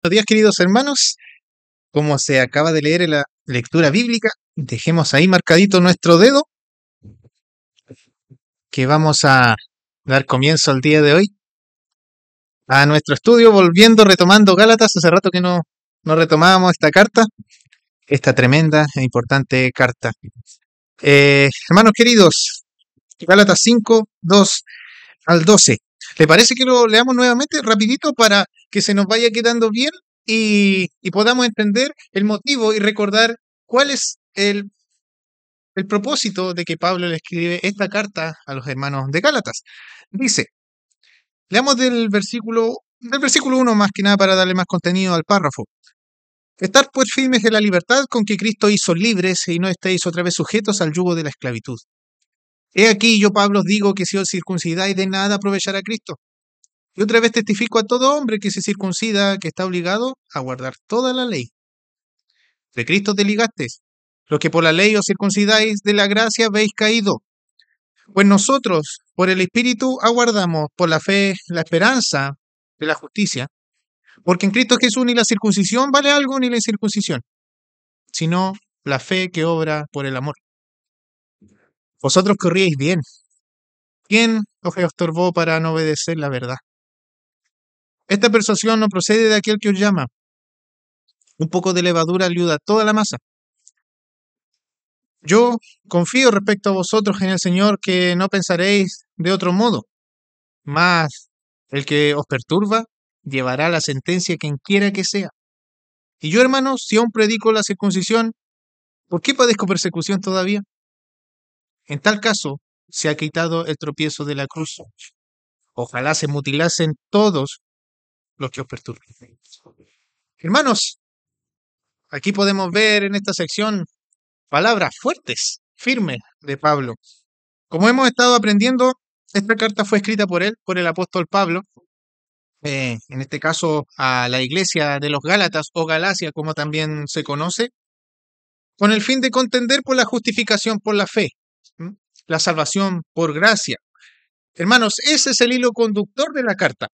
Buenos días, queridos hermanos. Como se acaba de leer en la lectura bíblica, dejemos ahí marcadito nuestro dedo, que vamos a dar comienzo al día de hoy a nuestro estudio, retomando Gálatas. Hace rato que no retomábamos esta carta, esta tremenda e importante carta. Hermanos queridos, Gálatas 5, 2 al 12. ¿Le parece que lo leamos nuevamente, rapidito, para que se nos vaya quedando bien y podamos entender el motivo y recordar cuál es el propósito de que Pablo le escribe esta carta a los hermanos de Gálatas? Dice, leamos del versículo 1 más que nada para darle más contenido al párrafo. Estad pues firmes en la libertad con que Cristo hizo libres y no estéis otra vez sujetos al yugo de la esclavitud. He aquí yo, Pablo, os digo que si os circuncidáis de nada aprovechará Cristo. Y otra vez testifico a todo hombre que se circuncida que está obligado a guardar toda la ley. De Cristo te ligasteis. Los que por la ley os circuncidáis, de la gracia habéis caído. Pues nosotros, por el Espíritu, aguardamos por la fe la esperanza de la justicia. Porque en Cristo Jesús ni la circuncisión vale algo ni la incircuncisión, sino la fe que obra por el amor. Vosotros corríais bien. ¿Quién os estorbó para no obedecer la verdad? Esta persuasión no procede de aquel que os llama. Un poco de levadura ayuda a toda la masa. Yo confío respecto a vosotros en el Señor que no pensaréis de otro modo, mas el que os perturba llevará la sentencia quien quiera que sea. Y yo, hermanos, si aún predico la circuncisión, ¿por qué padezco persecución todavía? En tal caso, se ha quitado el tropiezo de la cruz. Ojalá se mutilasen todos los que os perturben. Hermanos, aquí podemos ver en esta sección palabras fuertes, firmes de Pablo. Como hemos estado aprendiendo, esta carta fue escrita por él, por el apóstol Pablo, en este caso a la iglesia de los Gálatas o Galacia, como también se conoce, con el fin de contender por la justificación por la fe, la salvación por gracia. Hermanos, ese es el hilo conductor de la carta.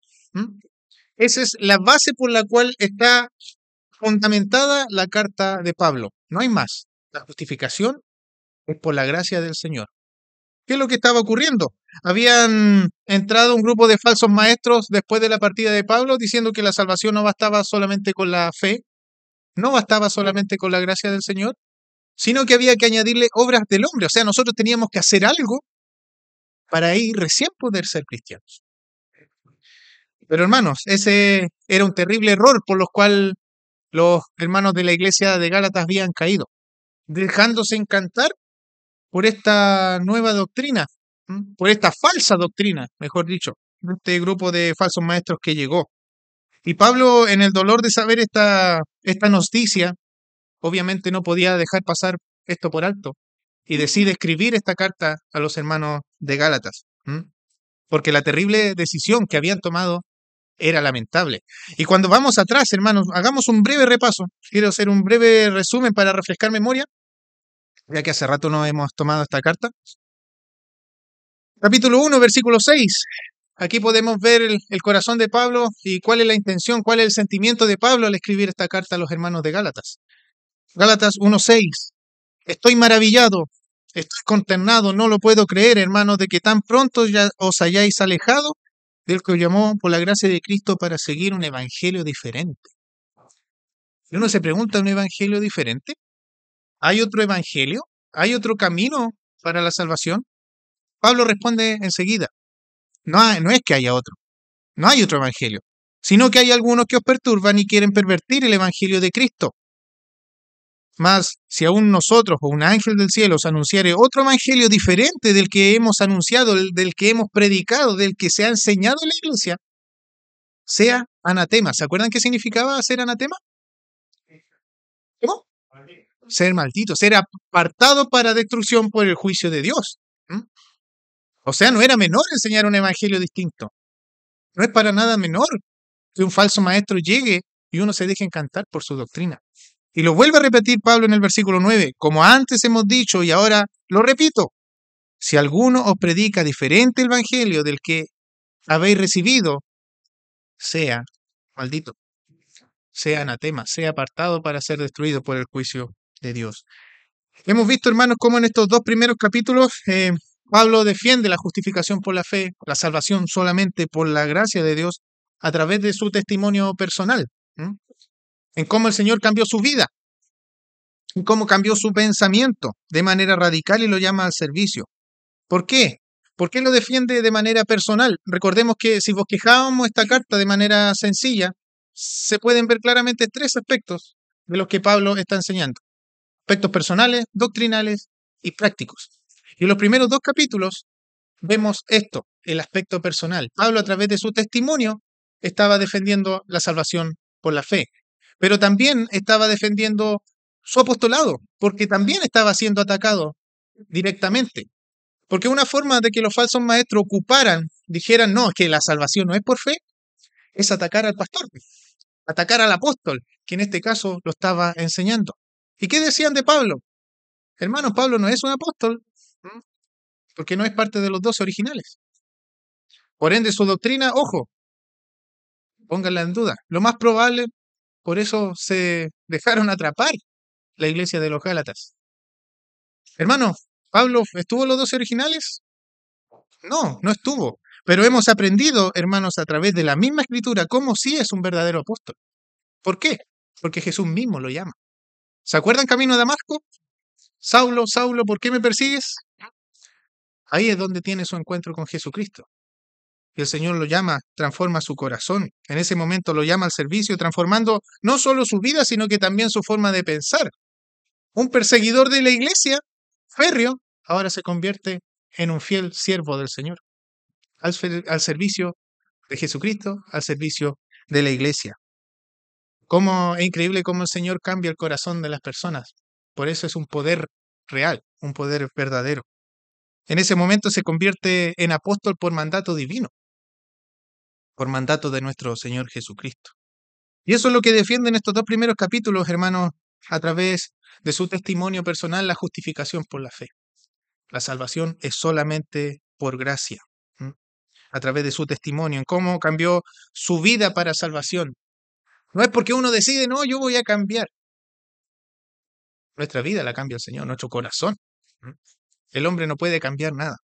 Esa es la base por la cual está fundamentada la carta de Pablo. No hay más. La justificación es por la gracia del Señor. ¿Qué es lo que estaba ocurriendo? Habían entrado un grupo de falsos maestros después de la partida de Pablo diciendo que la salvación no bastaba solamente con la fe, no bastaba solamente con la gracia del Señor, sino que había que añadirle obras del hombre. O sea, nosotros teníamos que hacer algo para ahí recién poder ser cristianos. Pero hermanos, ese era un terrible error por lo cual los hermanos de la iglesia de Gálatas habían caído, dejándose encantar por esta nueva doctrina, por esta falsa doctrina, mejor dicho, de este grupo de falsos maestros que llegó. Y Pablo, en el dolor de saber esta noticia, obviamente no podía dejar pasar esto por alto y decide escribir esta carta a los hermanos de Gálatas, porque la terrible decisión que habían tomado era lamentable. Y cuando vamos atrás, hermanos, hagamos un breve repaso. Quiero hacer un breve resumen para refrescar memoria, ya que hace rato no hemos tomado esta carta. Capítulo 1, versículo 6. Aquí podemos ver el corazón de Pablo y cuál es la intención, cuál es el sentimiento de Pablo al escribir esta carta a los hermanos de Gálatas. Gálatas 1:6. Estoy maravillado, estoy consternado, no lo puedo creer, hermanos, de que tan pronto ya os hayáis alejado del que os llamó por la gracia de Cristo para seguir un evangelio diferente. Y uno se pregunta, ¿un evangelio diferente? ¿Hay otro evangelio? ¿Hay otro camino para la salvación? Pablo responde enseguida, no es que haya otro, no hay otro evangelio, sino que hay algunos que os perturban y quieren pervertir el evangelio de Cristo. Mas, si aún nosotros o un ángel del cielo os anunciare otro evangelio diferente del que hemos anunciado, del que hemos predicado, del que se ha enseñado en la iglesia, sea anatema. ¿Se acuerdan qué significaba ser anatema? ¿Cómo? Ser maldito, ser apartado para destrucción por el juicio de Dios. O sea, no era menor enseñar un evangelio distinto. No es para nada menor que un falso maestro llegue y uno se deje encantar por su doctrina. Y lo vuelve a repetir Pablo en el versículo 9, como antes hemos dicho y ahora lo repito. Si alguno os predica diferente el evangelio del que habéis recibido, sea maldito. sea anatema, sea apartado para ser destruido por el juicio de Dios. Hemos visto, hermanos, cómo en estos dos primeros capítulos Pablo defiende la justificación por la fe, la salvación solamente por la gracia de Dios a través de su testimonio personal, ¿m? En cómo el Señor cambió su vida, en cómo cambió su pensamiento de manera radical y lo llama al servicio. ¿Por qué? ¿Por qué lo defiende de manera personal? Recordemos que si bosquejábamos esta carta de manera sencilla, se pueden ver claramente tres aspectos de los que Pablo está enseñando. Aspectos personales, doctrinales y prácticos. Y en los primeros dos capítulos vemos esto, el aspecto personal. Pablo, a través de su testimonio, estaba defendiendo la salvación por la fe, pero también estaba defendiendo su apostolado, porque también estaba siendo atacado directamente. Porque una forma de que los falsos maestros ocuparan, dijeran, no, es que la salvación no es por fe, es atacar al pastor, atacar al apóstol, que en este caso lo estaba enseñando. ¿Y qué decían de Pablo? Hermanos, Pablo no es un apóstol, porque no es parte de los 12 originales. Por ende, su doctrina, ojo, pónganla en duda. Lo más probable, por eso se dejaron atrapar la iglesia de los Gálatas. Hermanos, ¿Pablo estuvo en los 12 originales? No, no estuvo. Pero hemos aprendido, hermanos, a través de la misma escritura, cómo sí es un verdadero apóstol. ¿Por qué? Porque Jesús mismo lo llama. ¿Se acuerdan camino a Damasco? Saulo, Saulo, ¿por qué me persigues? Ahí es donde tiene su encuentro con Jesucristo. Y el Señor lo llama, transforma su corazón. En ese momento lo llama al servicio, transformando no solo su vida, sino que también su forma de pensar. Un perseguidor de la iglesia, férreo, ahora se convierte en un fiel siervo del Señor, al servicio de Jesucristo, al servicio de la iglesia. Es increíble cómo el Señor cambia el corazón de las personas. Por eso es un poder real, un poder verdadero. En ese momento se convierte en apóstol por mandato divino, por mandato de nuestro Señor Jesucristo. Y eso es lo que defienden estos dos primeros capítulos, hermanos, a través de su testimonio personal, la justificación por la fe. La salvación es solamente por gracia, ¿m? A través de su testimonio, en cómo cambió su vida para salvación. No es porque uno decide, no, yo voy a cambiar. Nuestra vida la cambia el Señor, nuestro corazón. ¿M? El hombre no puede cambiar nada.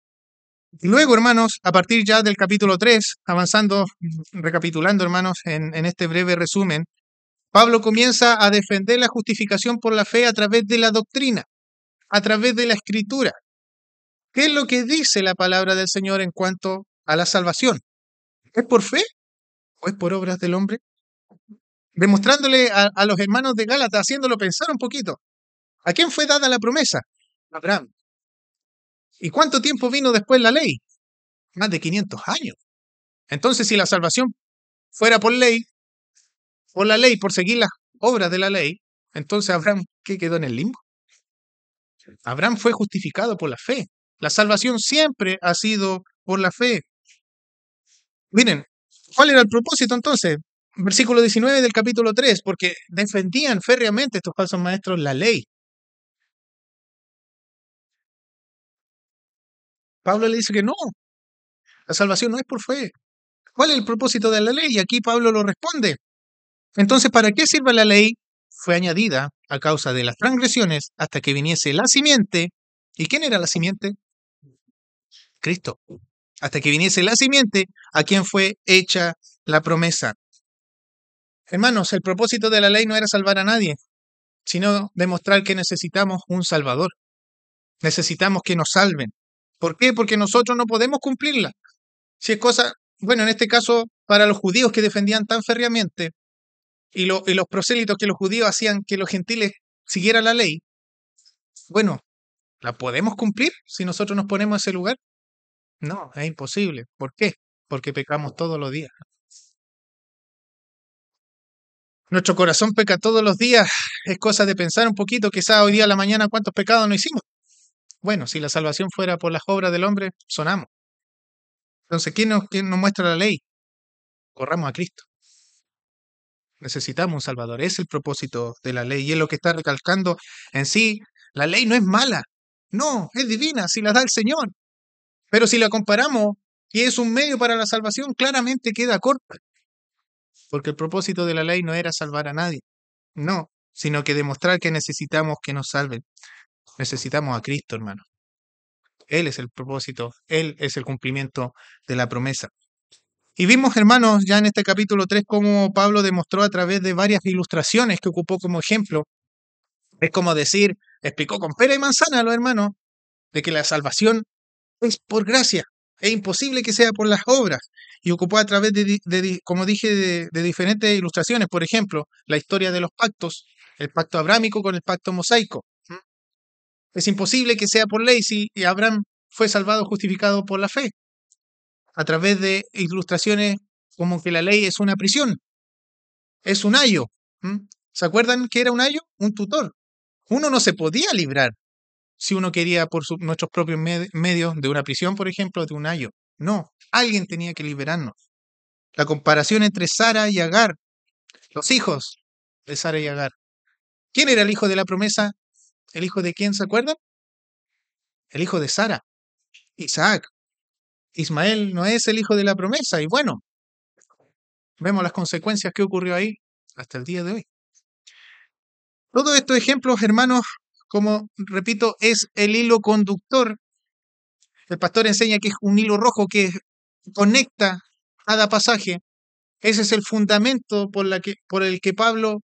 Y luego, hermanos, a partir ya del capítulo 3, avanzando, recapitulando, hermanos, en este breve resumen, Pablo comienza a defender la justificación por la fe a través de la doctrina, a través de la escritura. ¿Qué es lo que dice la palabra del Señor en cuanto a la salvación? ¿Es por fe o es por obras del hombre? Demostrándole a los hermanos de Gálatas, haciéndolo pensar un poquito. ¿A quién fue dada la promesa? Abraham. ¿Y cuánto tiempo vino después la ley? Más de 500 años. Entonces, si la salvación fuera por la ley, por seguir las obras de la ley, entonces Abraham, ¿qué quedó en el limbo? Abraham fue justificado por la fe. La salvación siempre ha sido por la fe. Miren, ¿cuál era el propósito entonces? Versículo 19 del capítulo 3, porque defendían férreamente estos falsos maestros la ley. Pablo le dice que no, la salvación no es por fe. ¿Cuál es el propósito de la ley? Y aquí Pablo lo responde. Entonces, ¿para qué sirve la ley? Fue añadida a causa de las transgresiones hasta que viniese la simiente. ¿Y quién era la simiente? Cristo. Hasta que viniese la simiente a quien fue hecha la promesa. Hermanos, el propósito de la ley no era salvar a nadie, sino demostrar que necesitamos un Salvador. Necesitamos que nos salven. ¿Por qué? Porque nosotros no podemos cumplirla. Si es cosa, bueno, en este caso, para los judíos que defendían tan férreamente, y los prosélitos que los judíos hacían que los gentiles siguieran la ley, bueno, ¿la podemos cumplir si nosotros nos ponemos en ese lugar? No, es imposible. ¿Por qué? Porque pecamos todos los días. Nuestro corazón peca todos los días. Es cosa de pensar un poquito, quizás hoy día a la mañana cuántos pecados no hicimos. Bueno, si la salvación fuera por las obras del hombre, sonamos. Entonces, quién nos muestra la ley? Corramos a Cristo. Necesitamos un Salvador. Es el propósito de la ley y es lo que está recalcando en sí. La ley no es mala. No, es divina si la da el Señor. Pero si la comparamos y es un medio para la salvación, claramente queda corta. porque el propósito de la ley no era salvar a nadie, no, sino que demostrar que necesitamos que nos salven. Necesitamos a Cristo, hermano. Él es el propósito, Él es el cumplimiento de la promesa. Y vimos, hermanos, ya en este capítulo 3, cómo Pablo demostró a través de varias ilustraciones que ocupó como ejemplo. Es como decir, explicó con pera y manzana a los hermanos, de que la salvación es por gracia. Es imposible que sea por las obras. Y ocupó a través como dije, de diferentes ilustraciones. Por ejemplo, la historia de los pactos, el pacto abrámico con el pacto mosaico. Es imposible que sea por ley si Abraham fue salvado, justificado por la fe. A través de ilustraciones como que la ley es una prisión, es un ayo. ¿Se acuerdan que era un ayo? Un tutor. Uno no se podía librar si uno quería por nuestros propios medios de una prisión, por ejemplo, de un ayo. No, alguien tenía que liberarnos. La comparación entre Sara y Agar, los hijos de Sara y Agar. ¿Quién era el hijo de la promesa? ¿El hijo de quién se acuerdan? El hijo de Sara, Isaac. Ismael no es el hijo de la promesa. Y bueno, vemos las consecuencias que ocurrió ahí hasta el día de hoy. Todos estos ejemplos, hermanos, como repito, es el hilo conductor. El pastor enseña que es un hilo rojo que conecta cada pasaje. Ese es el fundamento por el que Pablo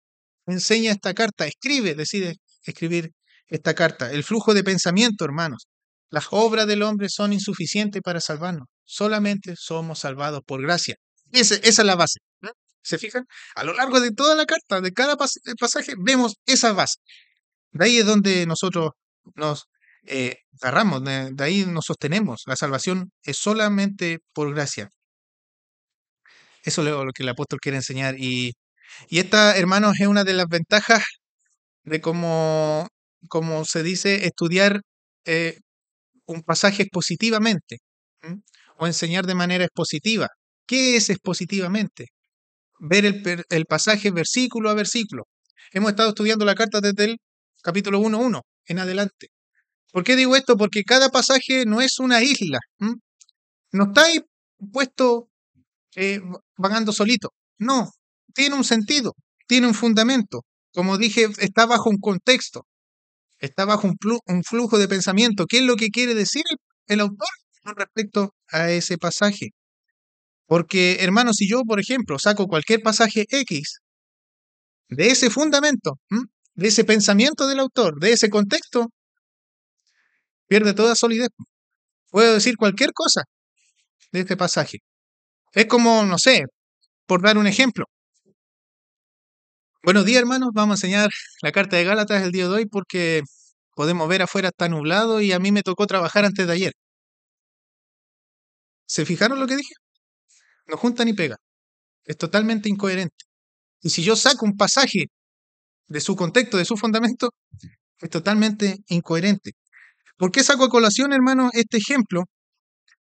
enseña esta carta, decide escribir esta carta. El flujo de pensamiento, hermanos. Las obras del hombre son insuficientes para salvarnos. Solamente somos salvados por gracia. Esa es la base. ¿No? ¿Se fijan? A lo largo de toda la carta, de cada pasaje, vemos esa base. De ahí es donde nosotros nos agarramos, de ahí nos sostenemos. La salvación es solamente por gracia. Eso es lo que el apóstol quiere enseñar. Y esta, hermanos, es una de las ventajas de como se dice, estudiar un pasaje expositivamente, ¿m? O enseñar de manera expositiva. ¿Qué es expositivamente? Ver el pasaje versículo a versículo. Hemos estado estudiando la carta desde el capítulo 1:1 en adelante. ¿Por qué digo esto? Porque cada pasaje no es una isla. No está ahí puesto vagando solito. No, tiene un sentido, tiene un fundamento. Como dije, está bajo un contexto, está bajo un flujo de pensamiento. ¿Qué es lo que quiere decir el autor con respecto a ese pasaje? Porque, hermanos, si yo, por ejemplo, saco cualquier pasaje X de ese fundamento, de ese pensamiento del autor, de ese contexto, pierde toda solidez. Puedo decir cualquier cosa de este pasaje. Es como, no sé, por dar un ejemplo. Buenos días, hermanos. Vamos a enseñar la carta de Gálatas el día de hoy porque podemos ver afuera está nublado y a mí me tocó trabajar antes de ayer. ¿Se fijaron lo que dije? No junta ni pega. Es totalmente incoherente. Y si yo saco un pasaje de su contexto, de su fundamento, es totalmente incoherente. ¿Por qué saco a colación, hermanos, este ejemplo?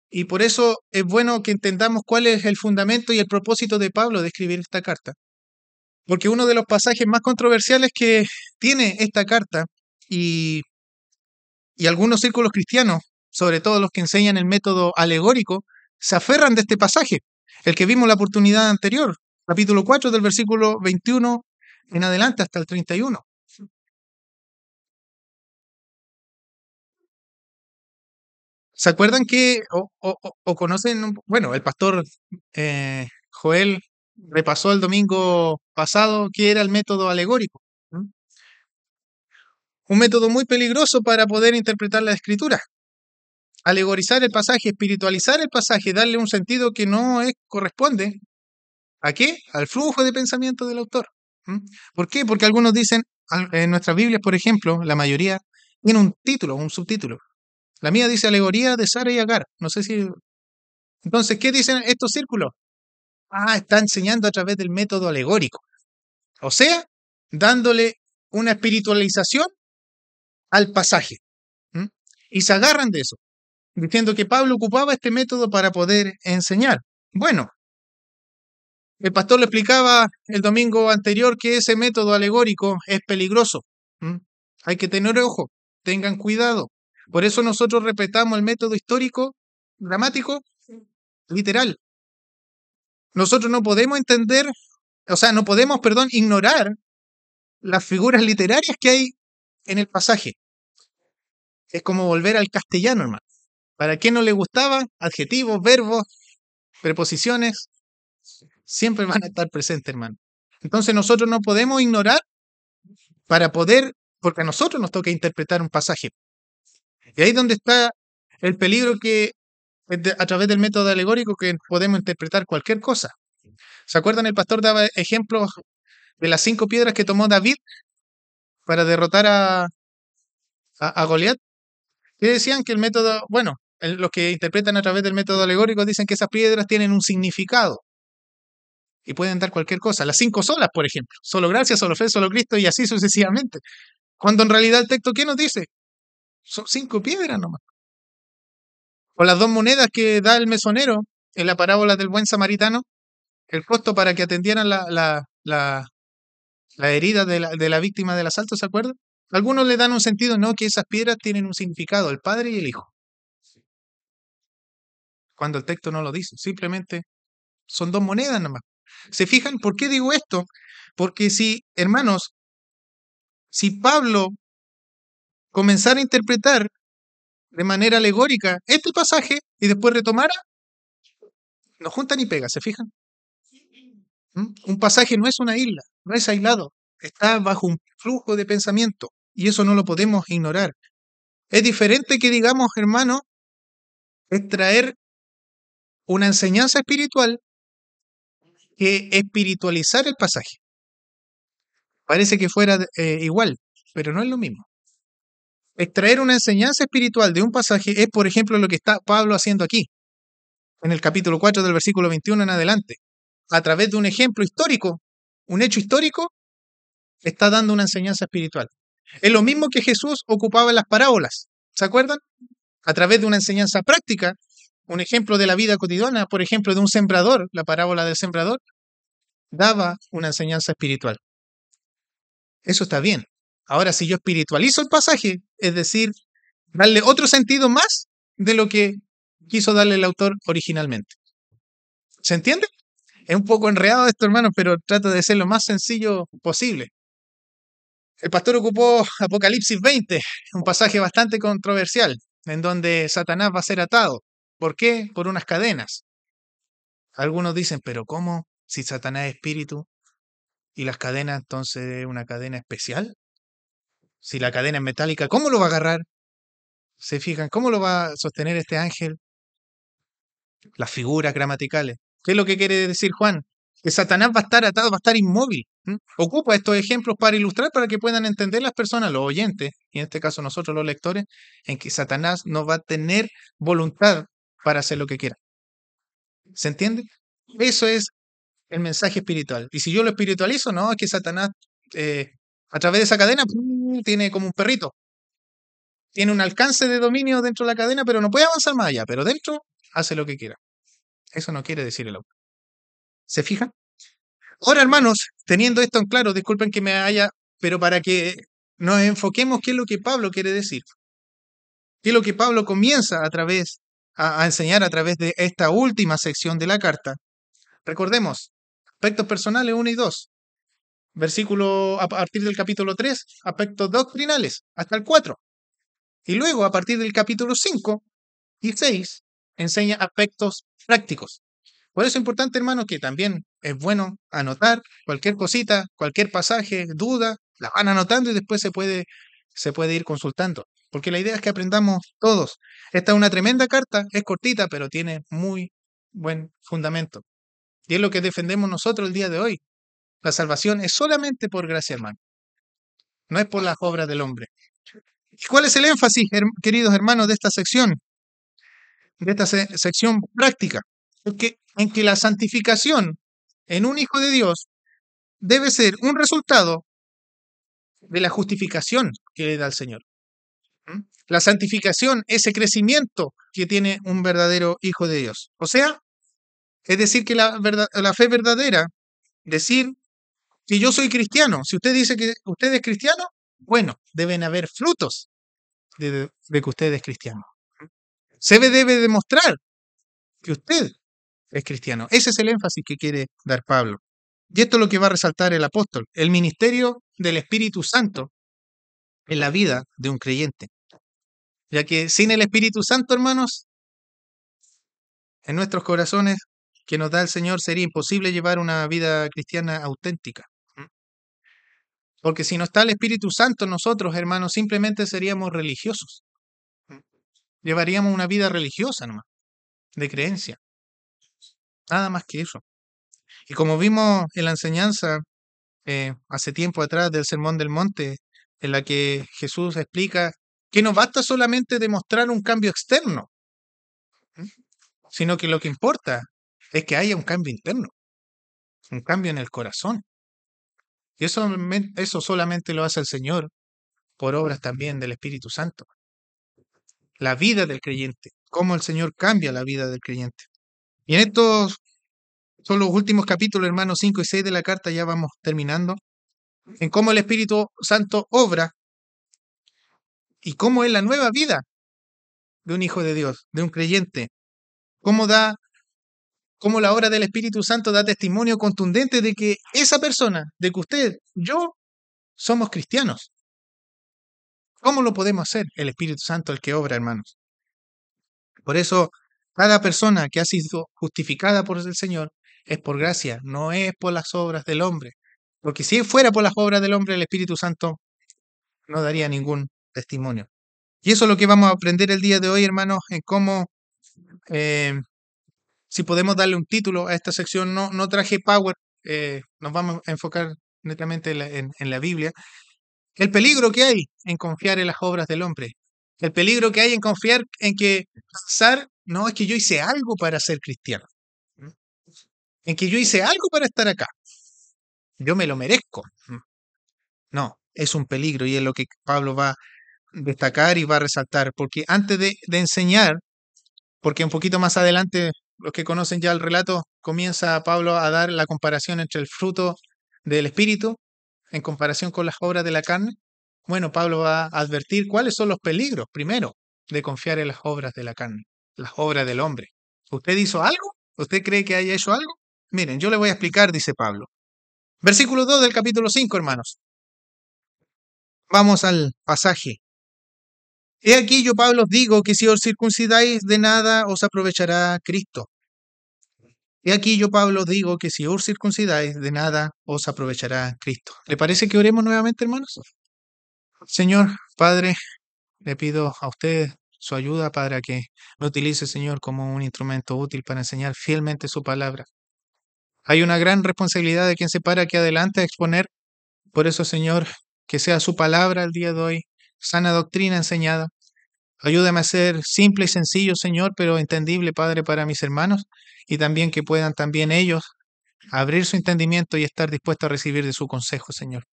Y por eso es bueno que entendamos cuál es el fundamento y el propósito de Pablo de escribir esta carta. Porque uno de los pasajes más controversiales que tiene esta carta y algunos círculos cristianos, sobre todo los que enseñan el método alegórico, se aferran de este pasaje, el que vimos la oportunidad anterior, capítulo 4 del versículo 21 en adelante hasta el 31. ¿Se acuerdan que, o conocen, bueno, el pastor Joel repasó el domingo pasado qué era el método alegórico? ¿Mm? Un método muy peligroso para poder interpretar la escritura. Alegorizar el pasaje, espiritualizar el pasaje, darle un sentido que no corresponde. ¿A qué? Al flujo de pensamiento del autor. ¿Por qué? Porque algunos dicen, en nuestras Biblias, por ejemplo, la mayoría tiene un título, un subtítulo. La mía dice alegoría de Sara y Agar. No sé si... Entonces, ¿qué dicen estos círculos? Está enseñando a través del método alegórico. O sea, dándole una espiritualización al pasaje. Y se agarran de eso, diciendo que Pablo ocupaba este método para poder enseñar. Bueno, el pastor le explicaba el domingo anterior que ese método alegórico es peligroso. Hay que tener ojo, tengan cuidado. Por eso nosotros respetamos el método histórico, dramático, literal. Nosotros no podemos entender o sea, no podemos, perdón, ignorar las figuras literarias que hay en el pasaje. Es como volver al castellano, hermano. ¿Para qué no le gustaba? Adjetivos, verbos, preposiciones, siempre van a estar presentes, hermano. Entonces nosotros no podemos ignorar para poder, porque a nosotros nos toca interpretar un pasaje. Y ahí es donde está el peligro que a través del método alegórico que podemos interpretar cualquier cosa. ¿Se acuerdan? El pastor daba ejemplos de las 5 piedras que tomó David para derrotar a Goliat. Que decían que el método, bueno, los que interpretan a través del método alegórico dicen que esas piedras tienen un significado y pueden dar cualquier cosa. Las 5 solas, por ejemplo. Solo gracia, solo fe, solo Cristo y así sucesivamente. Cuando en realidad el texto, ¿qué nos dice? Son 5 piedras nomás. O las 2 monedas que da el mesonero en la parábola del buen samaritano, el costo para que atendieran la herida de la víctima del asalto, ¿se acuerdan? Algunos le dan un sentido, no, que esas piedras tienen un significado, el Padre y el Hijo. Cuando el texto no lo dice, simplemente son 2 monedas nomás. ¿Se fijan? ¿Por qué digo esto? Porque si, hermanos, si Pablo comenzara a interpretar de manera alegórica este pasaje y después retomara, no junta ni pega, ¿se fijan? Un pasaje no es una isla, no es aislado, está bajo un flujo de pensamiento y eso no lo podemos ignorar. Es diferente que digamos, hermano, extraer una enseñanza espiritual que espiritualizar el pasaje. Parece que fuera igual, pero no es lo mismo. Extraer una enseñanza espiritual de un pasaje es, por ejemplo, lo que está Pablo haciendo aquí, en el capítulo 4 del versículo 21 en adelante. A través de un ejemplo histórico, un hecho histórico, está dando una enseñanza espiritual. Es lo mismo que Jesús ocupaba en las parábolas, ¿se acuerdan? A través de una enseñanza práctica, un ejemplo de la vida cotidiana, por ejemplo, de un sembrador, la parábola del sembrador, daba una enseñanza espiritual. Eso está bien. Ahora, si yo espiritualizo el pasaje, es decir, darle otro sentido más de lo que quiso darle el autor originalmente. ¿Se entiende? Es un poco enredado esto, hermano, pero trato de ser lo más sencillo posible. El pastor ocupó Apocalipsis 20, un pasaje bastante controversial, en donde Satanás va a ser atado. ¿Por qué? Por unas cadenas. Algunos dicen, pero ¿cómo? Si Satanás es espíritu y las cadenas, entonces es una cadena especial. Si la cadena es metálica, ¿cómo lo va a agarrar? ¿Se fijan? ¿Cómo lo va a sostener este ángel? Las figuras gramaticales. ¿Qué es lo que quiere decir Juan? Que Satanás va a estar atado, va a estar inmóvil. Ocupa estos ejemplos para ilustrar, para que puedan entender las personas, los oyentes, y en este caso nosotros los lectores, en que Satanás no va a tener voluntad para hacer lo que quiera. ¿Se entiende? Eso es el mensaje espiritual. Y si yo lo espiritualizo, no, es que Satanás, a través de esa cadena, tiene como un perrito. Tiene un alcance de dominio dentro de la cadena, pero no puede avanzar más allá. Pero dentro hace lo que quiera. Eso no quiere decir el autor. ¿Se fijan? Ahora, hermanos, teniendo esto en claro, disculpen que me haya, pero para que nos enfoquemos qué es lo que Pablo quiere decir. ¿Qué es lo que Pablo comienza a enseñar a través de esta última sección de la carta? Recordemos, aspectos personales 1 y 2. Versículo a partir del capítulo 3, aspectos doctrinales, hasta el 4. Y luego, a partir del capítulo 5 y 6, enseña aspectos prácticos. Por eso es importante, hermano, que también es bueno anotar cualquier cosita, cualquier pasaje, duda, la van anotando y después se puede ir consultando. Porque la idea es que aprendamos todos. Esta es una tremenda carta, es cortita, pero tiene muy buen fundamento. Y es lo que defendemos nosotros el día de hoy. La salvación es solamente por gracia, hermano. No es por las obras del hombre. ¿Y cuál es el énfasis, queridos hermanos, de esta sección? De esta sección práctica. En que la santificación en un hijo de Dios debe ser un resultado de la justificación que le da el Señor. La santificación, ese crecimiento que tiene un verdadero hijo de Dios. O sea, es decir, que la fe verdadera, decir que yo soy cristiano. Si usted dice que usted es cristiano, bueno, deben haber frutos de que usted es cristiano. Se debe demostrar que usted es cristiano. Ese es el énfasis que quiere dar Pablo. Y esto es lo que va a resaltar el apóstol, el ministerio del Espíritu Santo en la vida de un creyente. Ya que sin el Espíritu Santo, hermanos, en nuestros corazones que nos da el Señor sería imposible llevar una vida cristiana auténtica. Porque si no está el Espíritu Santo en nosotros, hermanos, simplemente seríamos religiosos. Llevaríamos una vida religiosa nomás, de creencia. Nada más que eso. Y como vimos en la enseñanza hace tiempo atrás del Sermón del Monte, en la que Jesús explica que no basta solamente demostrar un cambio externo, sino que lo que importa es que haya un cambio interno, un cambio en el corazón. Y eso solamente lo hace el Señor por obras también del Espíritu Santo. La vida del creyente, cómo el Señor cambia la vida del creyente. Y en estos son los últimos capítulos, hermanos 5 y 6 de la carta, ya vamos terminando, en cómo el Espíritu Santo obra y cómo es la nueva vida de un hijo de Dios, de un creyente, cómo la obra del Espíritu Santo da testimonio contundente de que esa persona, de que usted, yo, somos cristianos. ¿Cómo lo podemos hacer? El Espíritu Santo el que obra, hermanos. Por eso, cada persona que ha sido justificada por el Señor es por gracia, no es por las obras del hombre. Porque si fuera por las obras del hombre, el Espíritu Santo no daría ningún testimonio. Y eso es lo que vamos a aprender el día de hoy, hermanos, en cómo, si podemos darle un título a esta sección, no traje Power, nos vamos a enfocar netamente en la Biblia. El peligro que hay en confiar en las obras del hombre. El peligro que hay en confiar en que pensar, no, es que yo hice algo para ser cristiano. En que yo hice algo para estar acá. Yo me lo merezco. No, es un peligro y es lo que Pablo va a destacar y va a resaltar. Porque antes de enseñar, porque un poquito más adelante, los que conocen ya el relato, comienza Pablo a dar la comparación entre el fruto del Espíritu en comparación con las obras de la carne. Bueno, Pablo va a advertir cuáles son los peligros, primero, de confiar en las obras de la carne, las obras del hombre. ¿Usted hizo algo? ¿Usted cree que haya hecho algo? Miren, yo le voy a explicar, dice Pablo. Versículo 2 del capítulo 5, hermanos. Vamos al pasaje. He aquí yo, Pablo, os digo que si os circuncidáis, de nada os aprovechará Cristo. He aquí yo, Pablo, os digo que si os circuncidáis, de nada os aprovechará Cristo. ¿Le parece que oremos nuevamente, hermanos? Señor, Padre, le pido a usted su ayuda para que me utilice, Señor, como un instrumento útil para enseñar fielmente su palabra. Hay una gran responsabilidad de quien se para aquí adelante a exponer. Por eso, Señor, que sea su palabra el día de hoy, sana doctrina enseñada. Ayúdame a ser simple y sencillo, Señor, pero entendible, Padre, para mis hermanos, y también que puedan también ellos abrir su entendimiento y estar dispuestos a recibir de su consejo, Señor.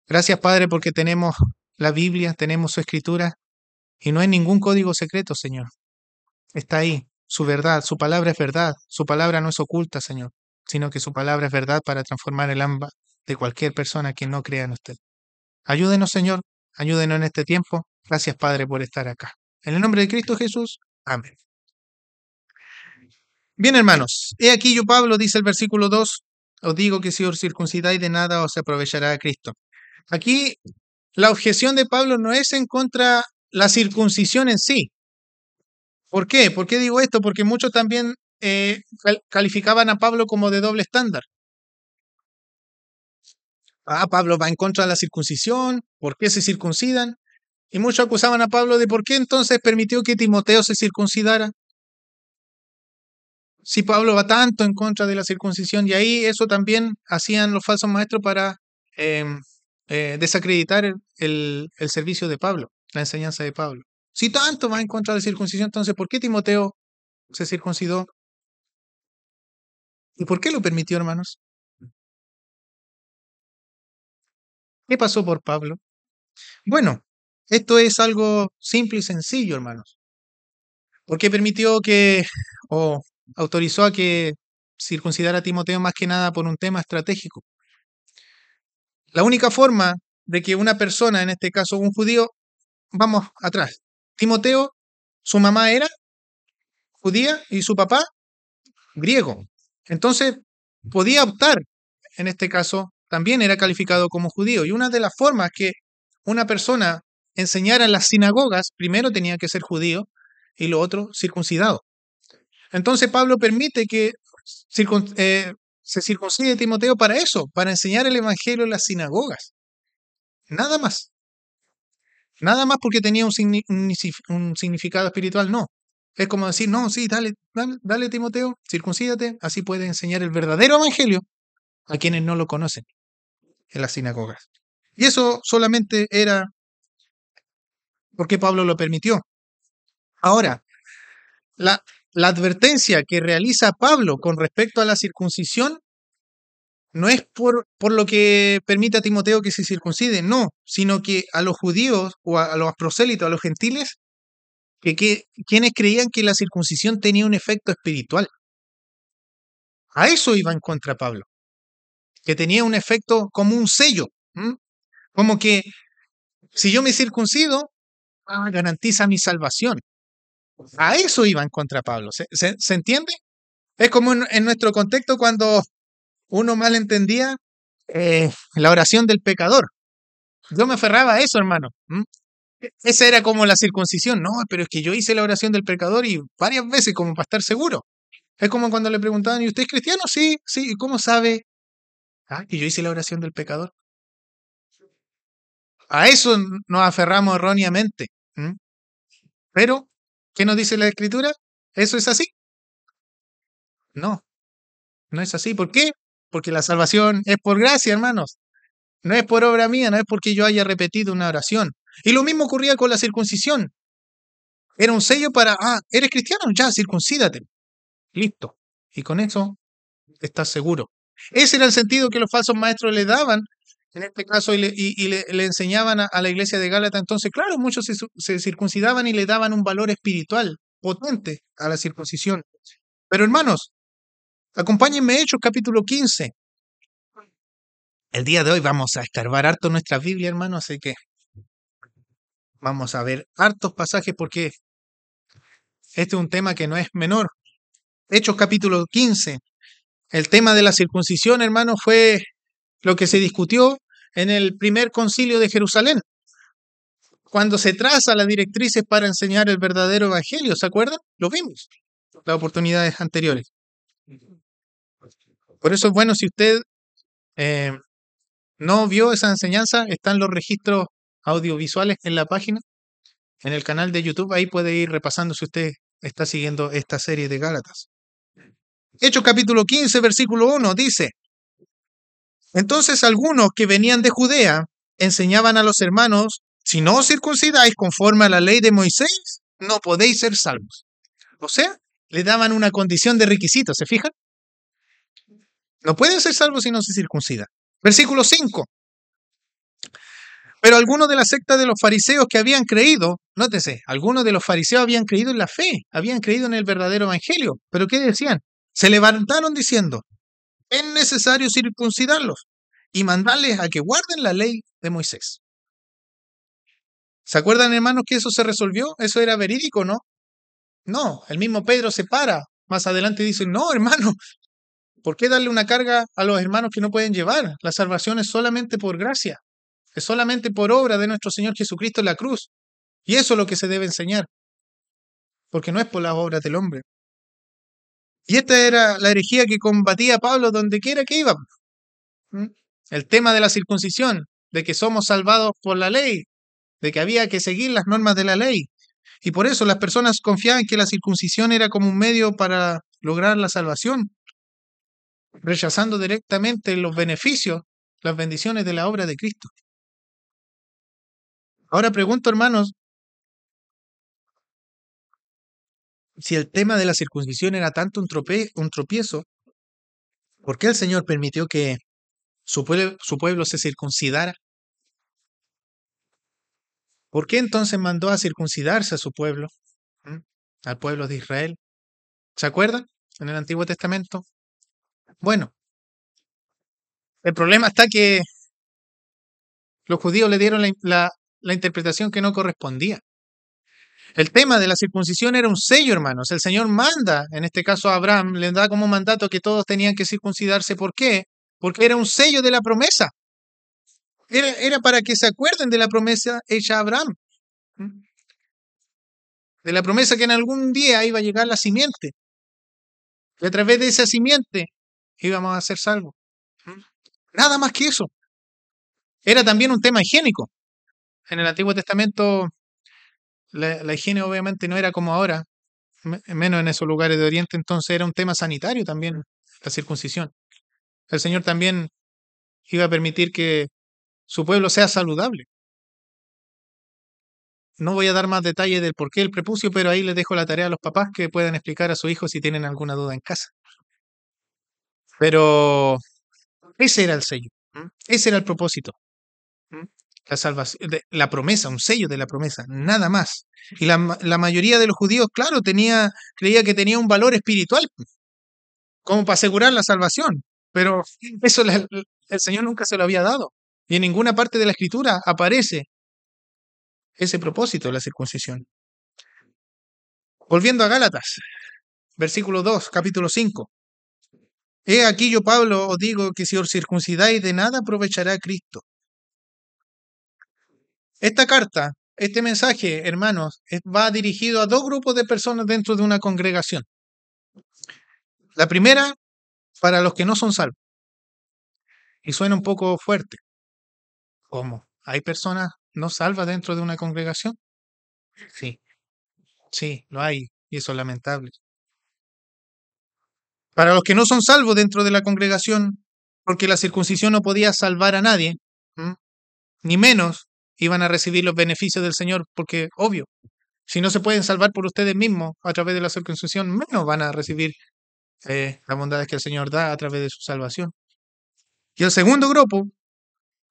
Gracias, Padre, porque tenemos la Biblia, tenemos su escritura, y no hay ningún código secreto, Señor. Está ahí, su verdad, su palabra es verdad, su palabra no es oculta, Señor, sino que su palabra es verdad para transformar el alma de cualquier persona que no crea en usted. Ayúdenos, Señor, ayúdenos en este tiempo. Gracias, Padre, por estar acá. En el nombre de Cristo Jesús, amén. Bien, hermanos, he aquí yo, Pablo, dice el versículo 2, os digo que si os circuncidáis, de nada os aprovechará a Cristo. Aquí la objeción de Pablo no es en contra la circuncisión en sí. ¿Por qué? ¿Por qué digo esto? Porque muchos también calificaban a Pablo como de doble estándar. Pablo va en contra de la circuncisión, ¿por qué se circuncidan? Y muchos acusaban a Pablo de por qué entonces permitió que Timoteo se circuncidara. Si Pablo va tanto en contra de la circuncisión, y ahí eso también hacían los falsos maestros para desacreditar el servicio de Pablo, la enseñanza de Pablo. Si tanto va en contra de la circuncisión, entonces ¿por qué Timoteo se circuncidó? ¿Y por qué lo permitió, hermanos? ¿Qué pasó por Pablo? Bueno, esto es algo simple y sencillo, hermanos. ¿Por qué permitió o autorizó a que circuncidara a Timoteo más que nada por un tema estratégico? La única forma de que una persona, en este caso un judío, vamos atrás. Timoteo, su mamá era judía y su papá griego. Entonces, podía optar en este caso, también era calificado como judío. Y una de las formas que una persona enseñara en las sinagogas, primero tenía que ser judío y lo otro circuncidado. Entonces Pablo permite que se circuncide Timoteo para eso, para enseñar el evangelio en las sinagogas. Nada más. Nada más porque tenía un significado espiritual, no. Es como decir, no, sí, dale Timoteo, circuncídate, así puedes enseñar el verdadero evangelio a quienes no lo conocen en las sinagogas. Y eso solamente era porque Pablo lo permitió. Ahora, la, la advertencia que realiza Pablo con respecto a la circuncisión no es por lo que permite a Timoteo que se circuncide, no, sino que a los judíos o a los prosélitos, a los gentiles, quienes creían que la circuncisión tenía un efecto espiritual. A eso iba en contra Pablo, que tenía un efecto como un sello, como que si yo me circuncido, garantiza mi salvación. A eso iba en contra Pablo. ¿Se entiende? Es como en nuestro contexto cuando uno mal entendía la oración del pecador. Yo me aferraba a eso, hermano. Esa era como la circuncisión. No, pero es que yo hice la oración del pecador y varias veces como para estar seguro. Es como cuando le preguntaban, ¿y usted es cristiano? Sí, sí. ¿Y cómo sabe? Que yo hice la oración del pecador. A eso nos aferramos erróneamente. Pero, ¿qué nos dice la Escritura? ¿Eso es así? No, no es así. ¿Por qué? Porque la salvación es por gracia, hermanos. No es por obra mía, no es porque yo haya repetido una oración. Y lo mismo ocurría con la circuncisión. Era un sello para, eres cristiano, ya, circuncídate. Listo. Y con eso estás seguro. Ese era el sentido que los falsos maestros le daban, en este caso, le enseñaban a la iglesia de Gálatas. Entonces, claro, muchos se circuncidaban y le daban un valor espiritual potente a la circuncisión. Pero hermanos, acompáñenme a Hechos capítulo 15. El día de hoy vamos a escarbar harto nuestra Biblia, hermanos, así que vamos a ver hartos pasajes porque este es un tema que no es menor. Hechos capítulo 15. El tema de la circuncisión, hermanos, fue lo que se discutió en el primer concilio de Jerusalén, cuando se traza las directrices para enseñar el verdadero evangelio. ¿Se acuerdan? Lo vimos las oportunidades anteriores. Por eso es bueno, si usted no vio esa enseñanza, están los registros audiovisuales en la página, en el canal de YouTube. Ahí puede ir repasando si usted está siguiendo esta serie de Gálatas. Hechos capítulo 15, versículo 1 dice: Entonces algunos que venían de Judea enseñaban a los hermanos: si no os circuncidáis conforme a la ley de Moisés, no podéis ser salvos. O sea, le daban una condición de requisito, ¿se fijan? No pueden ser salvos si no se circuncidan. Versículo 5. Pero algunos de la secta de los fariseos que habían creído, nótese, algunos de los fariseos habían creído en la fe, habían creído en el verdadero evangelio. ¿Pero qué decían? Se levantaron diciendo: es necesario circuncidarlos y mandarles a que guarden la ley de Moisés. ¿Se acuerdan, hermanos, que eso se resolvió? ¿Eso era verídico, no? No, el mismo Pedro se para más adelante y dice: no, hermano, ¿por qué darle una carga a los hermanos que no pueden llevar? La salvación es solamente por gracia, es solamente por obra de nuestro Señor Jesucristo en la cruz. Y eso es lo que se debe enseñar, porque no es por las obras del hombre. Y esta era la herejía que combatía Pablo donde quiera que iba. El tema de la circuncisión, de que somos salvados por la ley, de que había que seguir las normas de la ley. Y por eso las personas confiaban que la circuncisión era como un medio para lograr la salvación, rechazando directamente los beneficios, las bendiciones de la obra de Cristo. Ahora pregunto, hermanos, si el tema de la circuncisión era tanto un tropiezo, ¿por qué el Señor permitió que su pueblo se circuncidara? ¿Por qué entonces mandó a circuncidarse a su pueblo, al pueblo de Israel? ¿Se acuerdan? En el Antiguo Testamento. Bueno, el problema está que los judíos le dieron la interpretación que no correspondía. El tema de la circuncisión era un sello, hermanos. El Señor manda, en este caso a Abraham, le da como mandato que todos tenían que circuncidarse. ¿Por qué? porque era un sello de la promesa. Era para que se acuerden de la promesa hecha a Abraham, de la promesa que en algún día iba a llegar la simiente, y a través de esa simiente íbamos a ser salvos. Nada más que eso. Era también un tema higiénico. En el Antiguo Testamento la higiene obviamente no era como ahora, menos en esos lugares de Oriente, entonces era un tema sanitario también la circuncisión. El Señor también iba a permitir que su pueblo sea saludable. No voy a dar más detalles del por qué el prepucio, pero ahí les dejo la tarea a los papás que puedan explicar a sus hijos si tienen alguna duda en casa. Pero ese era el sello, ese era el propósito. La salvación, la promesa, un sello de la promesa, nada más. Y la mayoría de los judíos, claro, creía que tenía un valor espiritual, como para asegurar la salvación. Pero eso el Señor nunca se lo había dado. Y en ninguna parte de la Escritura aparece ese propósito de la circuncisión. Volviendo a Gálatas, versículo 2, capítulo 5. He aquí yo, Pablo, os digo que si os circuncidáis de nada aprovechará Cristo. Esta carta, este mensaje, hermanos, va dirigido a dos grupos de personas dentro de una congregación. La primera, para los que no son salvos. Y suena un poco fuerte. ¿Cómo? ¿Hay personas no salvas dentro de una congregación? Sí, sí, lo hay, y eso es lamentable. Para los que no son salvos dentro de la congregación, porque la circuncisión no podía salvar a nadie, ni menos iban a recibir los beneficios del Señor, porque, obvio, si no se pueden salvar por ustedes mismos a través de la circuncisión, menos van a recibir las bondades que el Señor da a través de su salvación. Y el segundo grupo,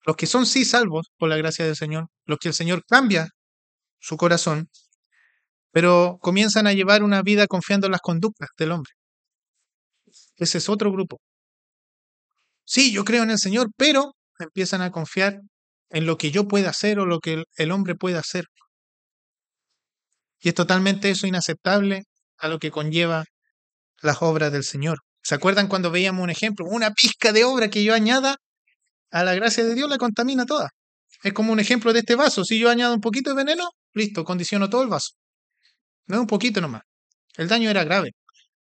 los que son sí salvos por la gracia del Señor, los que el Señor cambia su corazón, pero comienzan a llevar una vida confiando en las conductas del hombre. Ese es otro grupo. Sí, yo creo en el Señor, pero empiezan a confiar en lo que yo pueda hacer o lo que el hombre pueda hacer. Y es totalmente eso inaceptable a lo que conlleva las obras del Señor. ¿Se acuerdan cuando veíamos un ejemplo? Una pizca de obra que yo añada a la gracia de Dios la contamina toda. Es como un ejemplo de este vaso. Si yo añado un poquito de veneno, listo, condiciono todo el vaso. No es un poquito nomás. El daño era grave.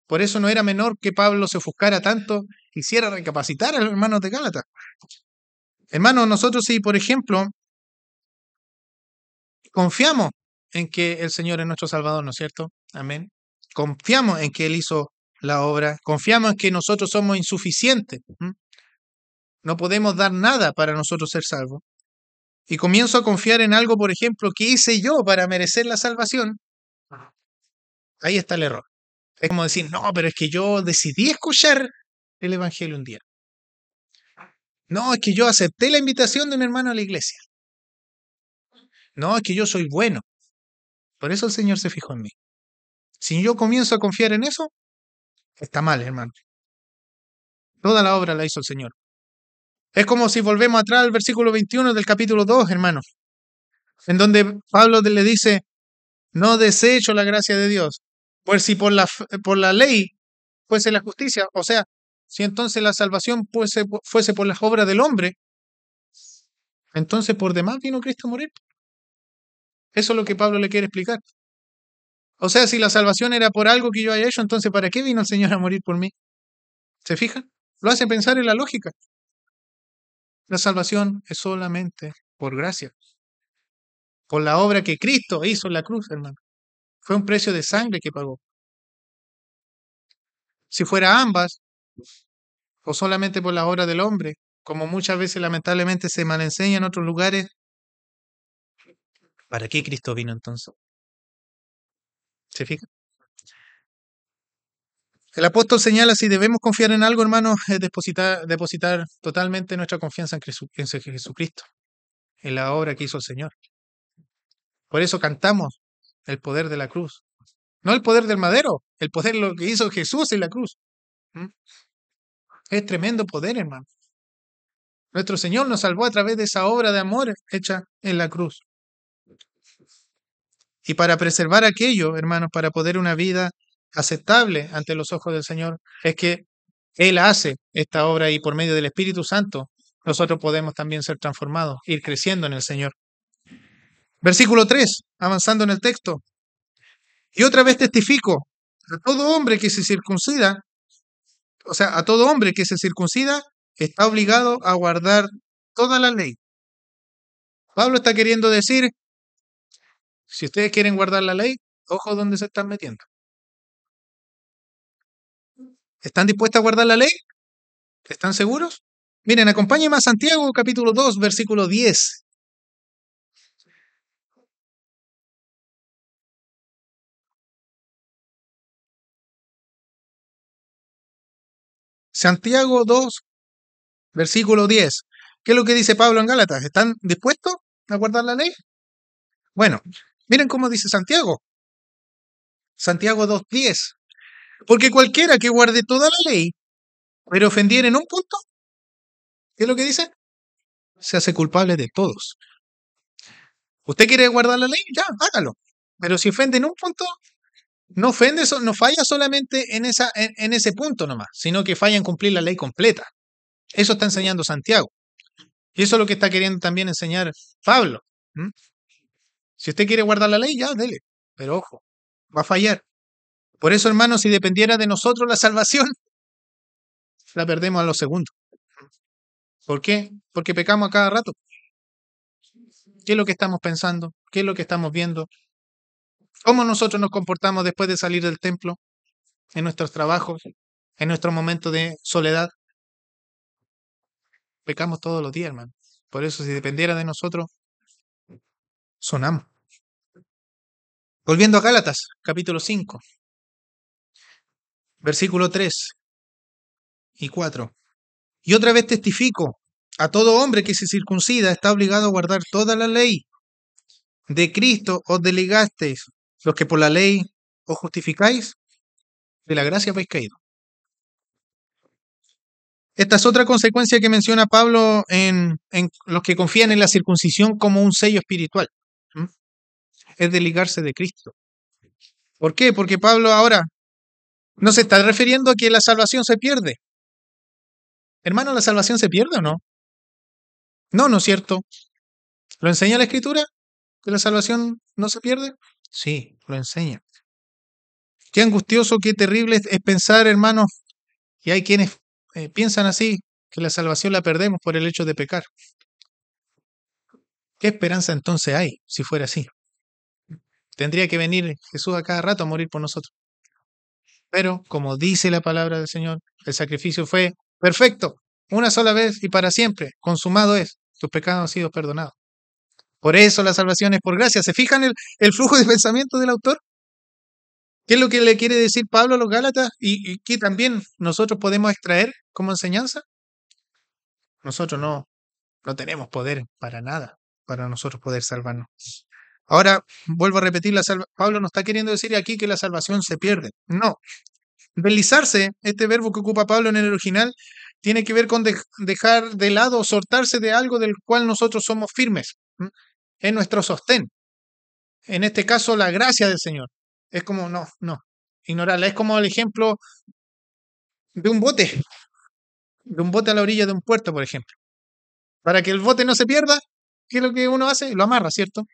Por eso no era menor que Pablo se ofuscara tanto, hiciera recapacitar a los hermanos de Gálatas. Hermanos, nosotros si, por ejemplo, confiamos en que el Señor es nuestro Salvador, ¿no es cierto? Amén. Confiamos en que Él hizo la obra. Confiamos en que nosotros somos insuficientes. No podemos dar nada para nosotros ser salvos. Y comienzo a confiar en algo, por ejemplo, que hice yo para merecer la salvación. Ahí está el error. Es como decir, no, pero es que yo decidí escuchar el Evangelio un día. No, es que yo acepté la invitación de un hermano a la iglesia. No, es que yo soy bueno. Por eso el Señor se fijó en mí. Si yo comienzo a confiar en eso, está mal, hermano. Toda la obra la hizo el Señor. Es como si volvemos atrás al versículo 21 del capítulo 2, hermanos, en donde Pablo le dice, no desecho la gracia de Dios, pues si por la ley fuese la justicia, o sea, si entonces la salvación fuese por las obras del hombre, entonces por demás vino Cristo a morir. Eso es lo que Pablo le quiere explicar. O sea, si la salvación era por algo que yo haya hecho, entonces ¿para qué vino el Señor a morir por mí? ¿Se fijan? Lo hace pensar en la lógica. La salvación es solamente por gracia, por la obra que Cristo hizo en la cruz, hermano. Fue un precio de sangre que pagó. Si fuera ambas, o solamente por la obra del hombre, como muchas veces lamentablemente se malenseña en otros lugares, ¿para qué Cristo vino entonces? ¿Se fijan? El apóstol señala si debemos confiar en algo, hermanos, es depositar totalmente nuestra confianza en Jesucristo, en la obra que hizo el Señor. Por eso cantamos el poder de la cruz. No el poder del madero, el poder lo que hizo Jesús en la cruz. Es tremendo poder, hermano. Nuestro Señor nos salvó a través de esa obra de amor hecha en la cruz. Y para preservar aquello, hermanos, para poder una vida aceptable ante los ojos del Señor, es que Él hace esta obra y por medio del Espíritu Santo nosotros podemos también ser transformados, ir creciendo en el Señor. Versículo 3, avanzando en el texto. Y otra vez testifico a todo hombre que se circuncida, o sea, a todo hombre que se circuncida está obligado a guardar toda la ley. Pablo está queriendo decir, si ustedes quieren guardar la ley, ojo donde se están metiendo. ¿Están dispuestos a guardar la ley? ¿Están seguros? Miren, acompáñenme a Santiago capítulo 2, versículo 10. Santiago 2, versículo 10. ¿Qué es lo que dice Pablo en Gálatas? ¿Están dispuestos a guardar la ley? Bueno, miren cómo dice Santiago. Santiago 2:10. Porque cualquiera que guarde toda la ley, pero ofendiere en un punto, ¿qué es lo que dice? Se hace culpable de todos. ¿Usted quiere guardar la ley? Ya, hágalo. Pero si ofende en un punto, no ofende, no falla solamente en ese punto nomás, sino que falla en cumplir la ley completa. Eso está enseñando Santiago. Y eso es lo que está queriendo también enseñar Pablo. ¿Mm? Si usted quiere guardar la ley, ya, dele. Pero ojo, va a fallar. Por eso, hermanos, si dependiera de nosotros la salvación, la perdemos a los segundos. ¿Por qué? Porque pecamos a cada rato. ¿Qué es lo que estamos pensando? ¿Qué es lo que estamos viendo? ¿Cómo nosotros nos comportamos después de salir del templo? En nuestros trabajos, en nuestro momento de soledad. Pecamos todos los días, hermano. Por eso, si dependiera de nosotros, sonamos. Volviendo a Gálatas, capítulo 5, versículo 3 y 4. Y otra vez testifico, a todo hombre que se circuncida está obligado a guardar toda la ley. De Cristo os delegasteis, los que por la ley os justificáis, de la gracia habéis caído. Esta es otra consecuencia que menciona Pablo en los que confían en la circuncisión como un sello espiritual. ¿Mm? Es desligarse de Cristo. ¿Por qué? Porque Pablo ahora no se está refiriendo a que la salvación se pierde. Hermano, ¿la salvación se pierde o no? No, ¿no es cierto? ¿Lo enseña la Escritura? ¿Que la salvación no se pierde? Sí, lo enseña. Qué angustioso, qué terrible es pensar, hermanos, y hay quienes piensan así, que la salvación la perdemos por el hecho de pecar. ¿Qué esperanza entonces hay si fuera así? Tendría que venir Jesús a cada rato a morir por nosotros. Pero, como dice la palabra del Señor, el sacrificio fue perfecto, una sola vez y para siempre, consumado es, tus pecados han sido perdonados. Por eso la salvación es por gracia. ¿Se fijan el flujo de pensamiento del autor? ¿Qué es lo que le quiere decir Pablo a los Gálatas y que también nosotros podemos extraer como enseñanza? Nosotros no tenemos poder para nada, para nosotros poder salvarnos. Ahora, vuelvo a repetir, Pablo no está queriendo decir aquí que la salvación se pierde. No. Deslizarse, este verbo que ocupa Pablo en el original, tiene que ver con dejar de lado o soltarse de algo del cual nosotros somos firmes. Es nuestro sostén. En este caso, la gracia del Señor. Es como, no, ignorarla. Es como el ejemplo de un bote a la orilla de un puerto, por ejemplo. Para que el bote no se pierda, ¿qué es lo que uno hace? Lo amarra, ¿cierto?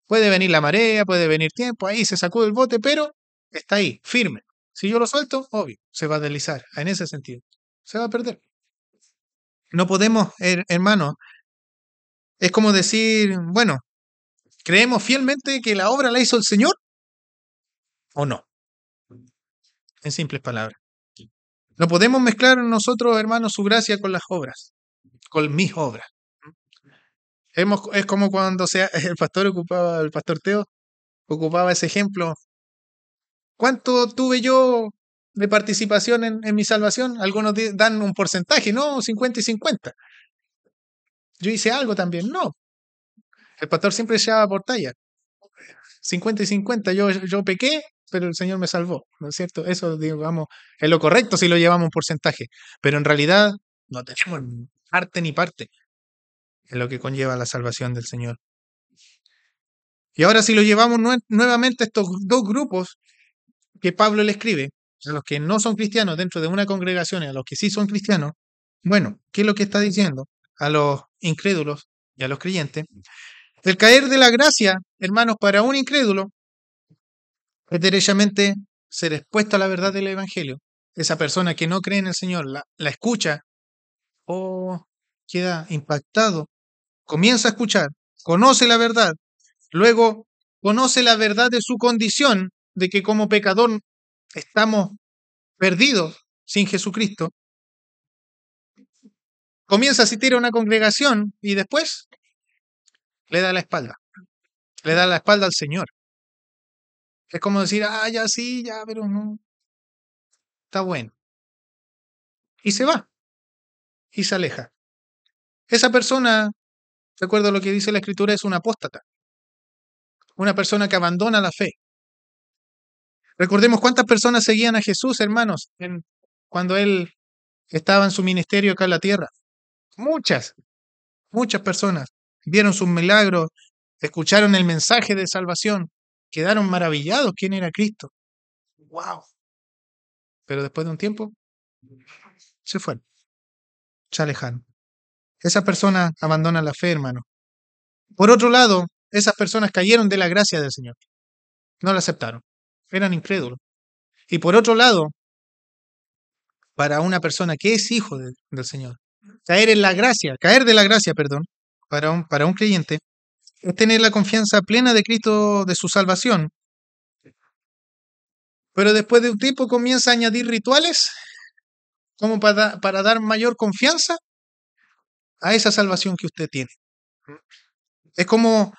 Puede venir la marea, puede venir tiempo, ahí se sacude el bote, pero está ahí, firme. Si yo lo suelto, obvio, se va a deslizar, en ese sentido. Se va a perder. No podemos, hermano, es como decir, bueno, ¿creemos fielmente que la obra la hizo el Señor o no? En simples palabras. No podemos mezclar nosotros, hermanos, su gracia con las obras, con mis obras. Es como cuando el pastor Teo ocupaba ese ejemplo. ¿Cuánto tuve yo de participación en mi salvación? Algunos dan un porcentaje, no, 50 y 50. Yo hice algo también, no. El pastor siempre echaba por talla. 50 y 50, yo pequé, pero el Señor me salvó, ¿no es cierto? Eso, digamos, es lo correcto si lo llevamos en porcentaje, pero en realidad no tenemos parte ni parte en lo que conlleva la salvación del Señor. Y ahora si lo llevamos nuevamente a estos dos grupos que Pablo le escribe, a los que no son cristianos dentro de una congregación y a los que sí son cristianos, bueno, ¿qué es lo que está diciendo? A los incrédulos y a los creyentes. El caer de la gracia, hermanos, para un incrédulo es derechamente ser expuesto a la verdad del Evangelio. Esa persona que no cree en el Señor la escucha o queda impactado, comienza a escuchar, conoce la verdad, luego conoce la verdad de su condición, de que como pecador estamos perdidos sin Jesucristo, comienza a asistir a una congregación y después le da la espalda, le da la espalda al Señor. Es como decir, ah, ya sí, ya, pero no, está bueno. Y se va y se aleja. Esa persona, de acuerdo a lo que dice la Escritura, es un apóstata, una persona que abandona la fe. Recordemos cuántas personas seguían a Jesús, hermanos, cuando Él estaba en su ministerio acá en la tierra. Muchas, muchas personas vieron sus milagros, escucharon el mensaje de salvación, quedaron maravillados quién era Cristo. ¡Wow! Pero después de un tiempo se fueron, se alejaron. Esas personas abandonan la fe, hermano. Por otro lado, esas personas cayeron de la gracia del Señor. No la aceptaron. Eran incrédulos. Y por otro lado, para una persona que es hijo del Señor, caer de la gracia, perdón, para un creyente, es tener la confianza plena de Cristo de su salvación. Pero después de un tiempo comienza a añadir rituales como para dar mayor confianza a esa salvación que usted tiene. Es como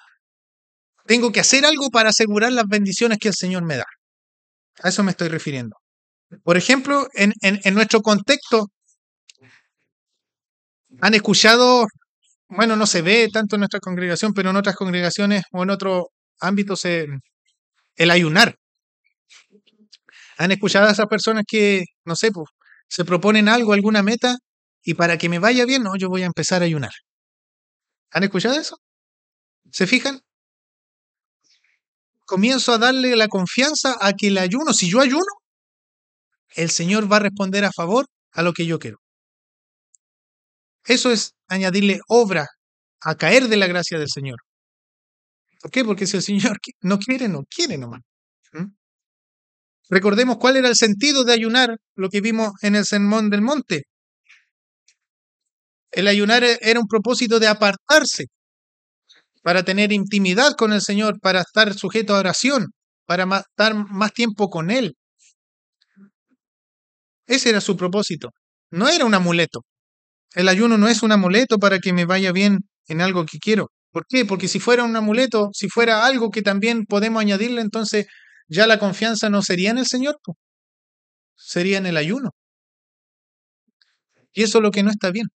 tengo que hacer algo para asegurar las bendiciones que el Señor me da. A eso me estoy refiriendo. Por ejemplo, en nuestro contexto, han escuchado, bueno, no se ve tanto en nuestra congregación, pero en otras congregaciones o en otros ámbitos, el ayunar. Han escuchado a esas personas que, no sé, pues, se proponen algo, alguna meta, y para que me vaya bien, no, yo voy a empezar a ayunar. ¿Han escuchado eso? ¿Se fijan? Comienzo a darle la confianza a que el ayuno, si yo ayuno, el Señor va a responder a favor a lo que yo quiero. Eso es añadirle obra a caer de la gracia del Señor. ¿Por qué? Porque si el Señor no quiere, no quiere nomás. ¿Mm? Recordemos cuál era el sentido de ayunar, lo que vimos en el Sermón del Monte. El ayunar era un propósito de apartarse para tener intimidad con el Señor, para estar sujeto a oración, para estar más tiempo con Él. Ese era su propósito. No era un amuleto. El ayuno no es un amuleto para que me vaya bien en algo que quiero. ¿Por qué? Porque si fuera un amuleto, si fuera algo que también podemos añadirle, entonces ya la confianza no sería en el Señor, pues, sería en el ayuno. Y eso es lo que no está bien.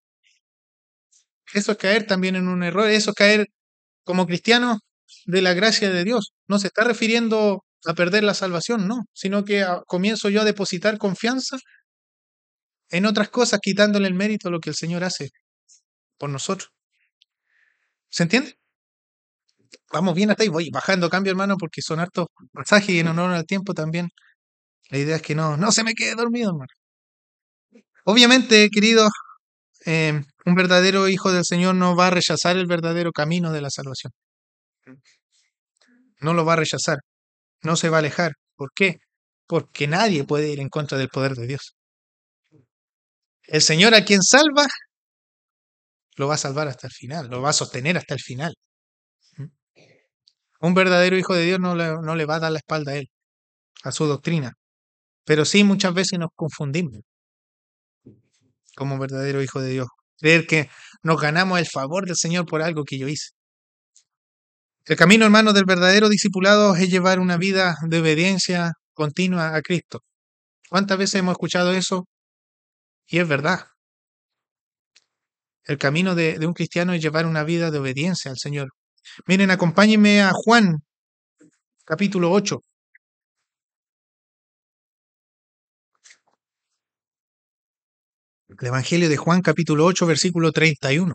Eso es caer también en un error, eso es caer como cristiano de la gracia de Dios. No se está refiriendo a perder la salvación, no, sino que comienzo yo a depositar confianza en otras cosas, quitándole el mérito a lo que el Señor hace por nosotros. ¿Se entiende? Vamos bien hasta ahí, voy bajando cambio, hermano, porque son hartos pasajes y en honor al tiempo también. La idea es que no se me quede dormido, hermano. Obviamente, queridos, un verdadero hijo del Señor no va a rechazar el verdadero camino de la salvación. No lo va a rechazar, no se va a alejar. ¿Por qué? Porque nadie puede ir en contra del poder de Dios. El Señor a quien salva, lo va a salvar hasta el final, lo va a sostener hasta el final. Un verdadero hijo de Dios no le va a dar la espalda a Él, a su doctrina. Pero sí muchas veces nos confundimos como verdadero hijo de Dios. Creer que nos ganamos el favor del Señor por algo que yo hice. El camino, hermano, del verdadero discipulado es llevar una vida de obediencia continua a Cristo. ¿Cuántas veces hemos escuchado eso? Y es verdad. El camino de un cristiano es llevar una vida de obediencia al Señor. Miren, acompáñenme a Juan, capítulo 8. El Evangelio de Juan, capítulo 8, versículo 31.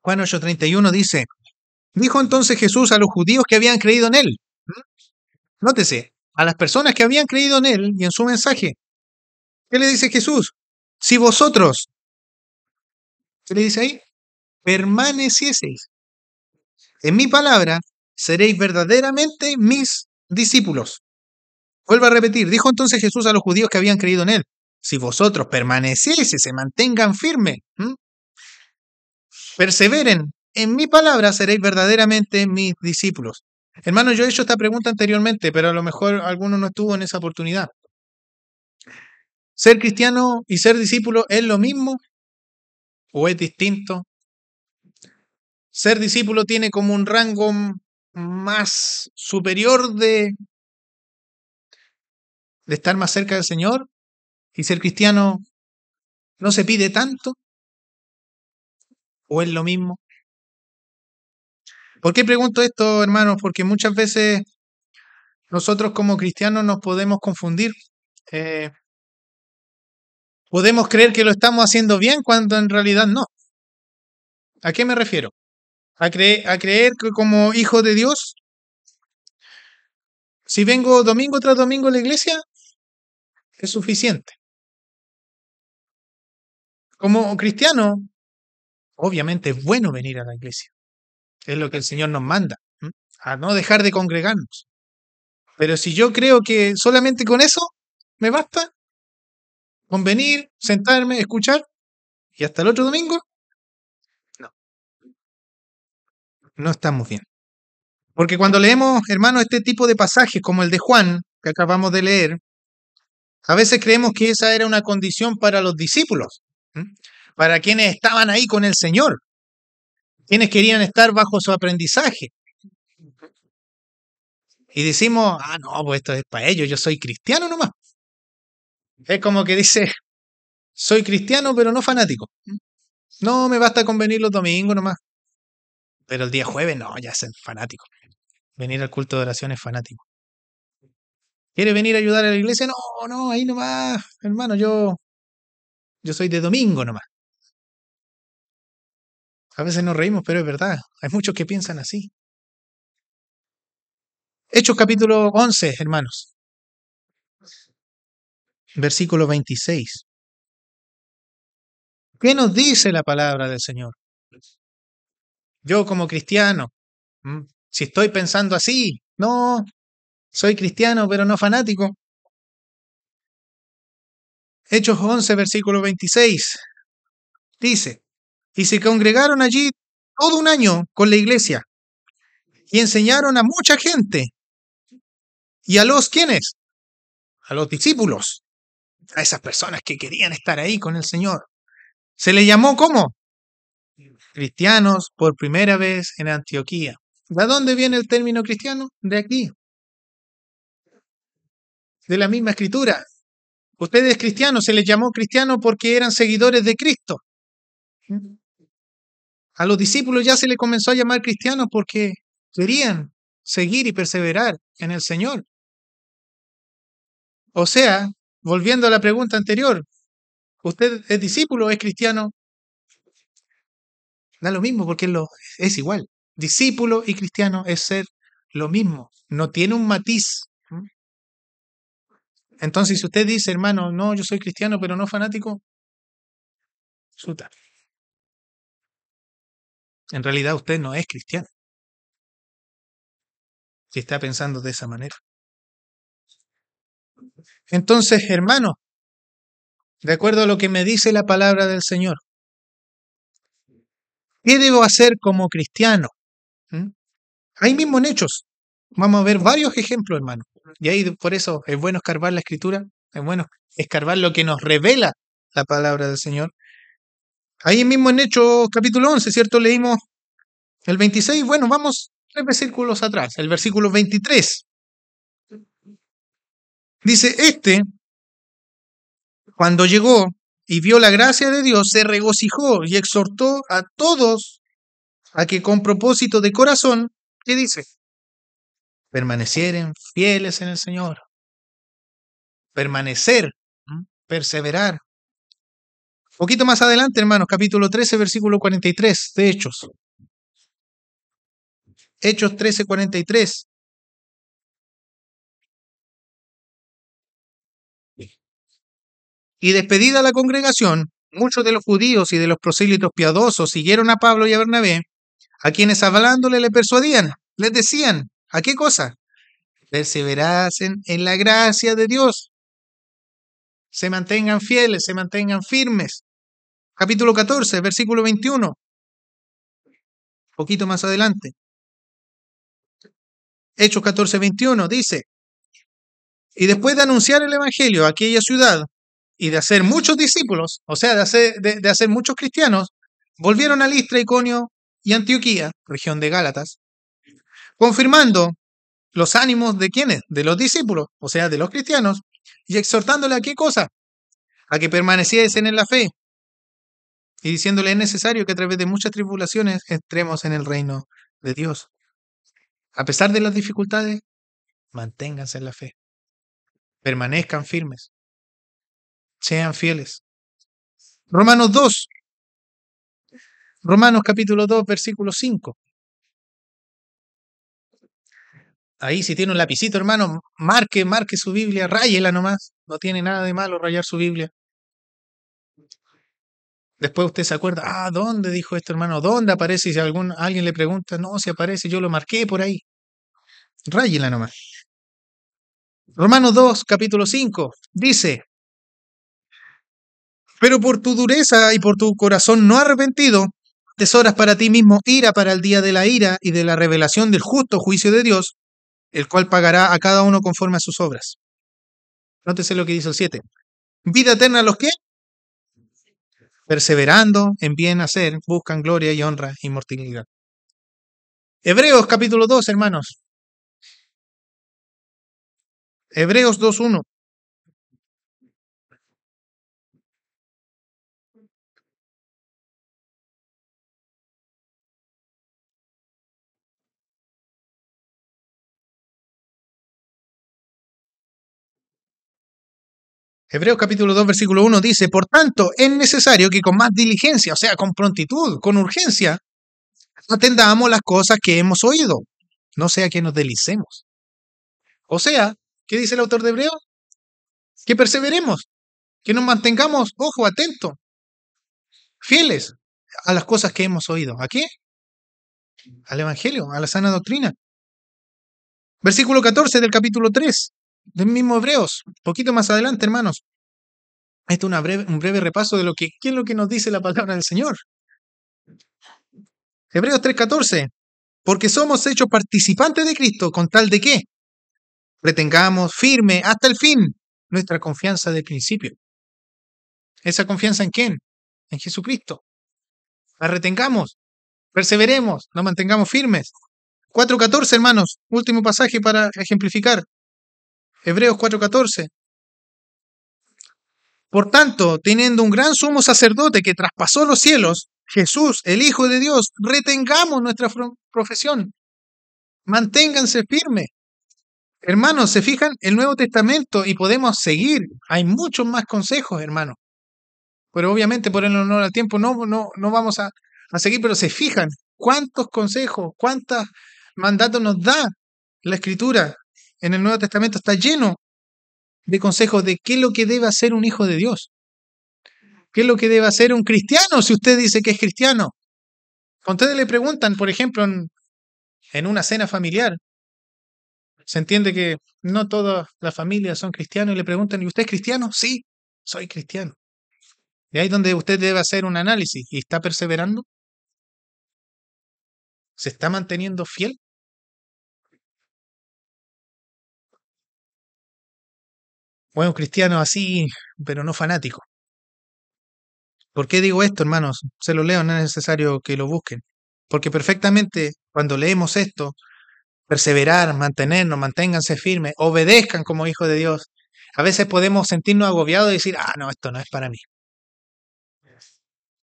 Juan 8:31 dice, dijo entonces Jesús a los judíos que habían creído en él. Nótese, a las personas que habían creído en él y en su mensaje. ¿Qué le dice Jesús? Si vosotros, ¿qué le dice ahí? Permanecieseis en mi palabra, seréis verdaderamente mis discípulos. Vuelvo a repetir, dijo entonces Jesús a los judíos que habían creído en él. Si vosotros permanecieseis, se mantengan firmes, perseveren en mi palabra, seréis verdaderamente mis discípulos. Hermano, yo he hecho esta pregunta anteriormente, pero a lo mejor alguno no estuvo en esa oportunidad. ¿Ser cristiano y ser discípulo es lo mismo o es distinto? ¿Ser discípulo tiene como un rango más superior de estar más cerca del Señor? ¿Y ser cristiano no se pide tanto? ¿O es lo mismo? ¿Por qué pregunto esto, hermanos? Porque muchas veces nosotros como cristianos nos podemos confundir. Eh, podemos creer que lo estamos haciendo bien cuando en realidad no. ¿A qué me refiero? A creer que como hijo de Dios, si vengo domingo tras domingo a la iglesia, es suficiente. Como cristiano, obviamente es bueno venir a la iglesia. Es lo que el Señor nos manda, a no dejar de congregarnos. Pero si yo creo que solamente con eso me basta, con venir, sentarme, escuchar, y hasta el otro domingo, no, no estamos bien. Porque cuando leemos, hermano, este tipo de pasajes como el de Juan, que acabamos de leer, a veces creemos que esa era una condición para los discípulos, para quienes estaban ahí con el Señor, quienes querían estar bajo su aprendizaje. Y decimos, no, pues esto es para ellos, yo soy cristiano nomás. Es como que dice, soy cristiano pero no fanático. No, me basta con venir los domingos nomás. Pero el día jueves, no, ya es fanático. Venir al culto de oración es fanático. ¿Quiere venir a ayudar a la iglesia? No, no, ahí nomás, hermano, yo soy de domingo nomás. A veces nos reímos, pero es verdad. Hay muchos que piensan así. Hechos capítulo 11, hermanos. Versículo 26. ¿Qué nos dice la palabra del Señor? Yo como cristiano, si estoy pensando así, no, soy cristiano pero no fanático. Hechos 11, versículo 26. Dice, y se congregaron allí todo un año con la iglesia y enseñaron a mucha gente. ¿Y a los quiénes? A los discípulos, a esas personas que querían estar ahí con el Señor. Se le llamó ¿cómo? Cristianos por primera vez en Antioquía. ¿De dónde viene el término cristiano? De aquí. De la misma escritura. Ustedes cristianos, se les llamó cristiano porque eran seguidores de Cristo. A los discípulos ya se les comenzó a llamar cristianos porque querían seguir y perseverar en el Señor. O sea, volviendo a la pregunta anterior, ¿usted es discípulo o es cristiano? Da lo mismo porque es igual. Discípulo y cristiano es ser lo mismo. No tiene un matiz. Entonces, si usted dice, hermano, no, yo soy cristiano pero no fanático, suta. En realidad usted no es cristiano. Si está pensando de esa manera. Entonces, hermano, de acuerdo a lo que me dice la palabra del Señor, ¿qué debo hacer como cristiano? Ahí mismo en Hechos, vamos a ver varios ejemplos, hermano. Y ahí por eso es bueno escarbar la Escritura, es bueno escarbar lo que nos revela la palabra del Señor. Ahí mismo en Hechos capítulo 11, ¿cierto? Leímos el 26, bueno, vamos 3 versículos atrás, el versículo 23. Dice, cuando llegó y vio la gracia de Dios, se regocijó y exhortó a todos a que con propósito de corazón, ¿qué dice? Permanecieren fieles en el Señor. Permanecer, perseverar. Poquito más adelante, hermanos, capítulo 13, versículo 43 de Hechos. Hechos 13, 43. Y despedida la congregación, muchos de los judíos y de los prosélitos piadosos siguieron a Pablo y a Bernabé, a quienes hablándole le persuadían, les decían, ¿a qué cosa? Perseverasen en la gracia de Dios, se mantengan fieles, se mantengan firmes. Capítulo 14, versículo 21, poquito más adelante. Hechos 14, 21 dice, y después de anunciar el evangelio a aquella ciudad y de hacer muchos discípulos, o sea, de hacer muchos cristianos, volvieron a Listra, Iconio y Antioquía, región de Gálatas, confirmando los ánimos de quienes, de los discípulos, o sea, de los cristianos, y exhortándole a qué cosa, a que permaneciesen en la fe, y diciéndole es necesario que a través de muchas tribulaciones entremos en el reino de Dios. A pesar de las dificultades, manténganse en la fe, permanezcan firmes, sean fieles. Romanos 2, Romanos capítulo 2, versículo 5. Ahí si tiene un lapicito, hermano, marque su Biblia, ráyela nomás. No tiene nada de malo rayar su Biblia. Después usted se acuerda, ¿dónde dijo esto, hermano? ¿Dónde aparece? Y si alguien le pregunta, no, si aparece, yo lo marqué por ahí. Ráyela nomás. Romanos 2, capítulo 5, dice, pero por tu dureza y por tu corazón no arrepentido, tesoras para ti mismo ira para el día de la ira y de la revelación del justo juicio de Dios, el cual pagará a cada uno conforme a sus obras. Nótese lo que dice el 7. Vida eterna a los que, perseverando en bien hacer, buscan gloria y honra y mortalidad. Hebreos capítulo 2, hermanos. Hebreos 2:1. Hebreos capítulo 2, versículo 1 dice, por tanto, es necesario que con más diligencia, o sea, con prontitud, con urgencia, atendamos las cosas que hemos oído, no sea que nos deslicemos. O sea, ¿qué dice el autor de Hebreos? Que perseveremos, que nos mantengamos, ojo, atentos, fieles a las cosas que hemos oído. ¿A qué? Al Evangelio, a la sana doctrina. Versículo 14 del capítulo 3 del mismo Hebreos, poquito más adelante, hermanos. Esto es un breve repaso de qué es lo que nos dice la palabra del Señor. Hebreos 3:14, porque somos hechos participantes de Cristo, con tal de que retengamos firme hasta el fin nuestra confianza del principio. ¿Esa confianza en quién? En Jesucristo. La retengamos, perseveremos, nos mantengamos firmes. 4:14, hermanos, último pasaje para ejemplificar. Hebreos 4:14. Por tanto, teniendo un gran sumo sacerdote que traspasó los cielos, Jesús, el Hijo de Dios, retengamos nuestra profesión. Manténganse firmes. Hermanos, ¿se fijan? El Nuevo Testamento y podemos seguir. Hay muchos más consejos, hermanos. Pero obviamente por el honor al tiempo no vamos a seguir, pero se fijan cuántos consejos, cuántos mandatos nos da la Escritura. En el Nuevo Testamento está lleno de consejos de qué es lo que debe hacer un hijo de Dios. ¿Qué es lo que debe hacer un cristiano si usted dice que es cristiano? Cuando ustedes le preguntan, por ejemplo, en una cena familiar, se entiende que no todas las familias son cristianos y le preguntan, ¿y usted es cristiano? Sí, soy cristiano. Y ahí es donde usted debe hacer un análisis. ¿Y está perseverando? ¿Se está manteniendo fiel? ¿O es un cristiano así, pero no fanático? ¿Por qué digo esto, hermanos? Se lo leo, no es necesario que lo busquen. Porque perfectamente cuando leemos esto, perseverar, mantenernos, manténganse firmes, obedezcan como hijos de Dios. A veces podemos sentirnos agobiados y decir, no, esto no es para mí.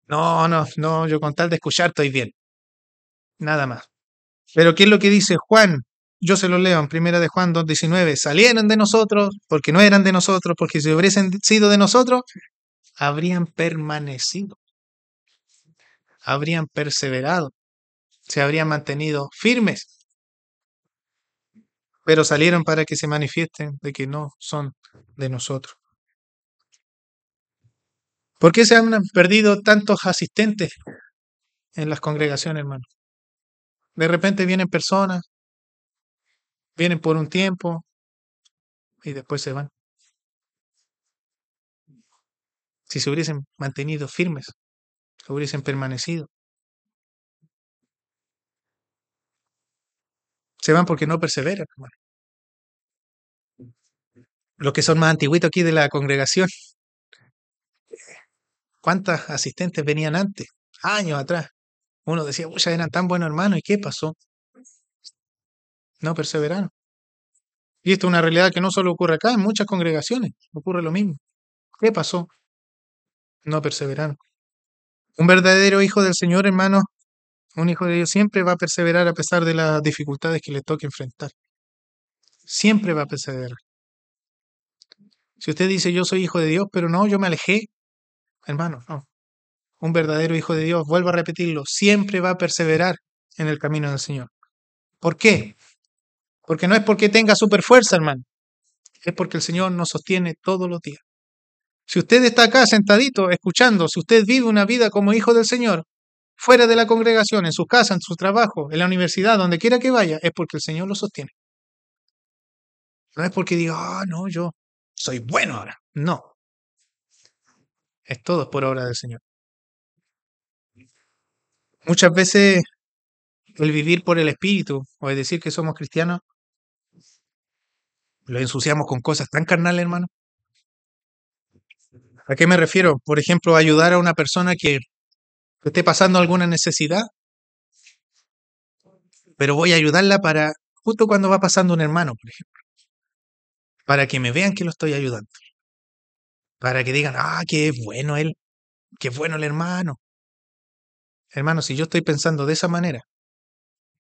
No, yo con tal de escuchar estoy bien. Nada más. Pero ¿qué es lo que dice Juan? Yo se lo leo en primera de Juan 2:19. Salieron de nosotros porque no eran de nosotros, porque si hubiesen sido de nosotros, habrían permanecido, habrían perseverado, se habrían mantenido firmes, pero salieron para que se manifiesten de que no son de nosotros. ¿Por qué se han perdido tantos asistentes en las congregaciones, hermano? De repente vienen personas, vienen por un tiempo y después se van. Si se hubiesen mantenido firmes, se hubiesen permanecido. Se van porque no perseveran, hermano. Los que son más antiguitos aquí de la congregación, ¿cuántas asistentes venían antes? Años atrás. Uno decía, ya eran tan buenos hermanos, ¿y qué pasó? No perseveraron. Y esto es una realidad que no solo ocurre acá, en muchas congregaciones ocurre lo mismo. ¿Qué pasó? No perseveraron. Un verdadero hijo del Señor, hermano, un hijo de Dios siempre va a perseverar a pesar de las dificultades que le toque enfrentar. Siempre va a perseverar. Si usted dice yo soy hijo de Dios, pero no, yo me alejé, hermano, no. Un verdadero hijo de Dios, vuelvo a repetirlo, siempre va a perseverar en el camino del Señor. ¿Por qué? Porque no es porque tenga super fuerza, hermano. Es porque el Señor nos sostiene todos los días. Si usted está acá sentadito, escuchando, si usted vive una vida como hijo del Señor, fuera de la congregación, en su casa, en su trabajo, en la universidad, donde quiera que vaya, es porque el Señor lo sostiene. No es porque diga, no, yo soy bueno ahora. No. Es todo por obra del Señor. Muchas veces el vivir por el Espíritu, o es decir que somos cristianos, lo ensuciamos con cosas tan carnales, hermano. ¿A qué me refiero? Por ejemplo, ayudar a una persona que esté pasando alguna necesidad, pero voy a ayudarla para, justo cuando va pasando un hermano, por ejemplo, para que me vean que lo estoy ayudando, para que digan, qué bueno él, qué bueno el hermano. Hermano, si yo estoy pensando de esa manera,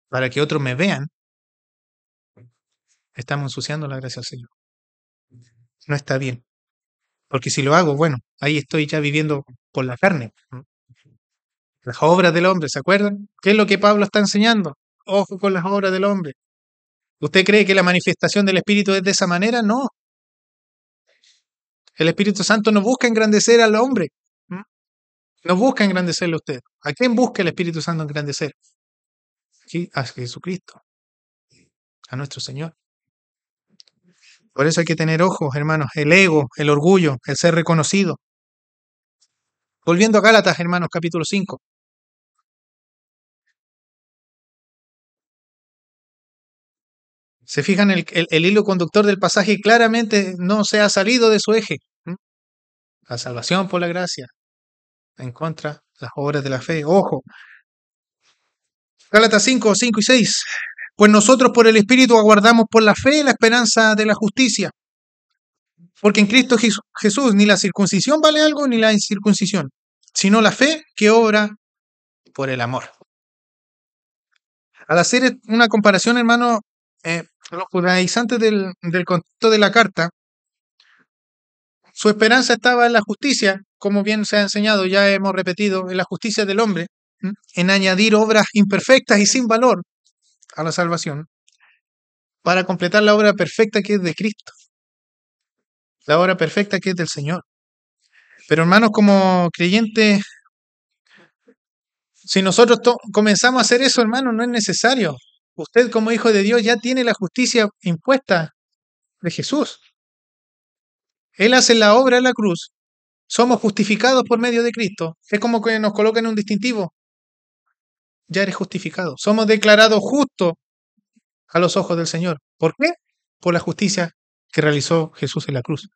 para que otros me vean, estamos ensuciando la gracia del Señor. No está bien. Porque si lo hago, bueno, ahí estoy ya viviendo por la carne. Las obras del hombre, ¿se acuerdan? ¿Qué es lo que Pablo está enseñando? Ojo con las obras del hombre. ¿Usted cree que la manifestación del Espíritu es de esa manera? No. El Espíritu Santo no busca engrandecer al hombre. No busca engrandecerle a usted. ¿A quién busca el Espíritu Santo engrandecer? Sí, a Jesucristo, a nuestro Señor. Por eso hay que tener ojos, hermanos. El ego, el orgullo, el ser reconocido. Volviendo a Gálatas, hermanos, capítulo 5. Se fijan, el hilo conductor del pasaje claramente no se ha salido de su eje. La salvación por la gracia, en contra de las obras de la fe. Ojo. Gálatas 5, 5 y 6. Pues nosotros por el Espíritu aguardamos por la fe la esperanza de la justicia. Porque en Cristo Jesús ni la circuncisión vale algo ni la incircuncisión, sino la fe que obra por el amor. Al hacer una comparación, hermano, los judaizantes del contexto de la carta, su esperanza estaba en la justicia, como bien se ha enseñado, ya hemos repetido, en la justicia del hombre, en añadir obras imperfectas y sin valor a la salvación, para completar la obra perfecta que es de Cristo, la obra perfecta que es del Señor. Pero hermanos, como creyentes, si nosotros comenzamos a hacer eso, hermano, no es necesario. Usted como hijo de Dios ya tiene la justicia impuesta de Jesús. Él hace la obra en la cruz. Somos justificados por medio de Cristo. Es como que nos colocan un distintivo. Ya eres justificado. Somos declarados justos a los ojos del Señor. ¿Por qué? Por la justicia que realizó Jesús en la cruz.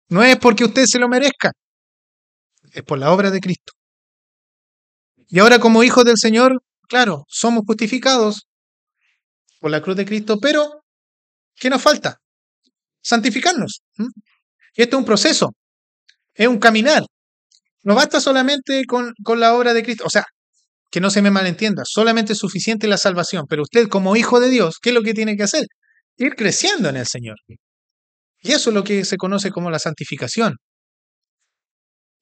No es porque usted se lo merezca. Es por la obra de Cristo. Y ahora como hijos del Señor, claro, somos justificados por la cruz de Cristo, pero ¿qué nos falta? Santificarnos. Y esto es un proceso, es un caminar. No basta solamente con la obra de Cristo. O sea, que no se me malentienda, solamente es suficiente la salvación. Pero usted como hijo de Dios, ¿qué es lo que tiene que hacer? Ir creciendo en el Señor. Y eso es lo que se conoce como la santificación.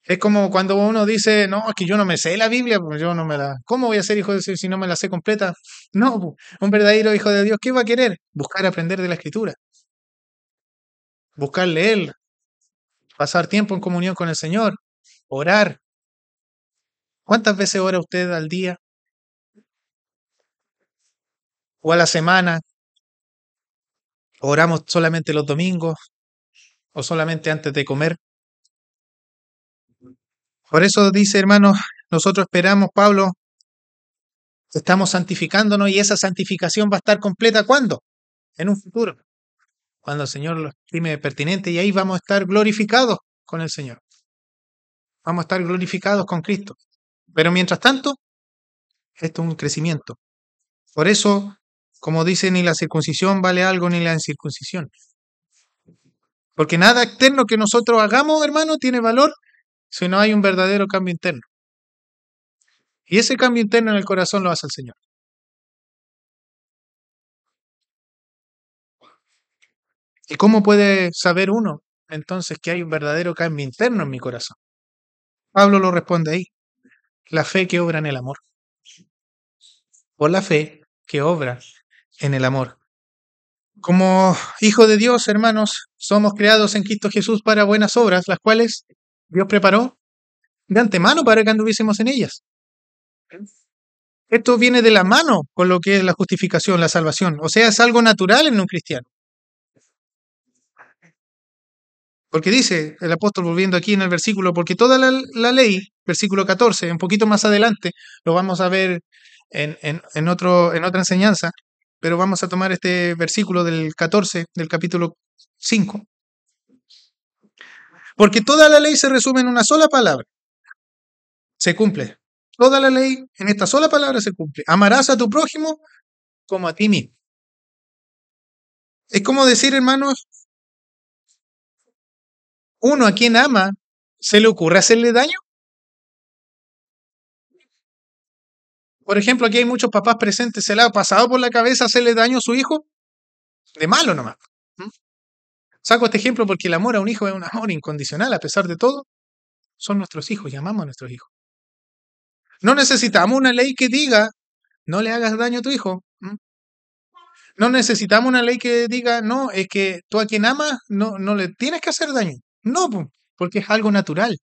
Es como cuando uno dice, no, es que yo no me sé la Biblia, pues yo no me la... ¿Cómo voy a ser hijo de Dios si no me la sé completa? No, pues, un verdadero hijo de Dios, ¿qué va a querer? Buscar aprender de la Escritura, buscar leer, pasar tiempo en comunión con el Señor, orar. ¿Cuántas veces ora usted al día o a la semana? ¿Oramos solamente los domingos o solamente antes de comer? Por eso dice, hermanos, nosotros esperamos, Pablo, estamos santificándonos y esa santificación va a estar completa ¿cuándo? En un futuro, cuando el Señor lo estime pertinente y ahí vamos a estar glorificados con el Señor. Vamos a estar glorificados con Cristo. Pero mientras tanto, esto es un crecimiento. Por eso, como dice, ni la circuncisión vale algo ni la incircuncisión. Porque nada externo que nosotros hagamos, hermano, tiene valor si no hay un verdadero cambio interno. Y ese cambio interno en el corazón lo hace el Señor. ¿Y cómo puede saber uno entonces que hay un verdadero cambio interno en mi corazón? Pablo lo responde ahí. La fe que obra en el amor. Por la fe que obra en el amor. Como hijos de Dios, hermanos, somos creados en Cristo Jesús para buenas obras, las cuales Dios preparó de antemano para que anduviésemos en ellas. Esto viene de la mano con lo que es la justificación, la salvación. O sea, es algo natural en un cristiano. Porque dice el apóstol, volviendo aquí en el versículo, porque toda la ley, versículo 14, un poquito más adelante, lo vamos a ver en otra enseñanza, pero vamos a tomar este versículo del 14 del capítulo 5. Porque toda la ley se resume en una sola palabra. Se cumple. Toda la ley en esta sola palabra se cumple. Amarás a tu prójimo como a ti mismo. Es como decir, hermanos, uno a quien ama, ¿se le ocurre hacerle daño? Por ejemplo, aquí hay muchos papás presentes, ¿se le ha pasado por la cabeza hacerle daño a su hijo? De malo nomás. ¿Mm? Saco este ejemplo porque el amor a un hijo es un amor incondicional, a pesar de todo, son nuestros hijos y amamos a nuestros hijos. No necesitamos una ley que diga, no le hagas daño a tu hijo. ¿Mm? No necesitamos una ley que diga, no, es que tú a quien amas no le tienes que hacer daño. No, porque es algo natural.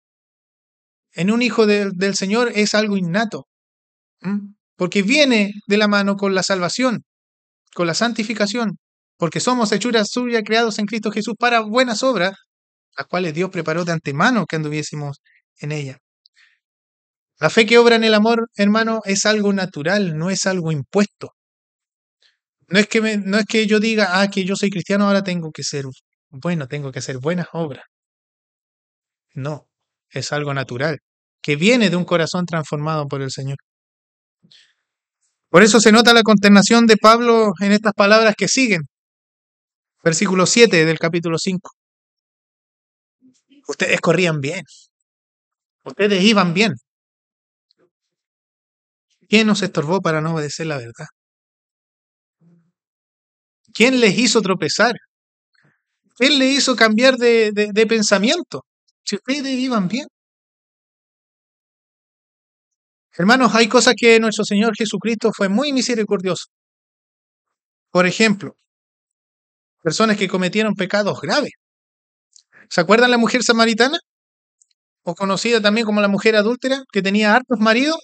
En un hijo del Señor es algo innato. Porque viene de la mano con la salvación, con la santificación, porque somos hechuras suyas creados en Cristo Jesús para buenas obras, las cuales Dios preparó de antemano que anduviésemos en ella. La fe que obra en el amor, hermano, es algo natural, no es algo impuesto. No es que yo diga, que yo soy cristiano, ahora tengo que ser bueno, tengo que hacer buenas obras. No, es algo natural, que viene de un corazón transformado por el Señor. Por eso se nota la consternación de Pablo en estas palabras que siguen. Versículo 7 del capítulo 5. Ustedes corrían bien, ustedes iban bien. ¿Quién nos estorbó para no obedecer la verdad? ¿Quién les hizo tropezar? ¿Quién les hizo cambiar de pensamiento? Si ustedes iban bien. Hermanos, hay cosas que nuestro Señor Jesucristo fue muy misericordioso. Por ejemplo, personas que cometieron pecados graves. ¿Se acuerdan la mujer samaritana? O conocida también como la mujer adúltera, que tenía hartos maridos.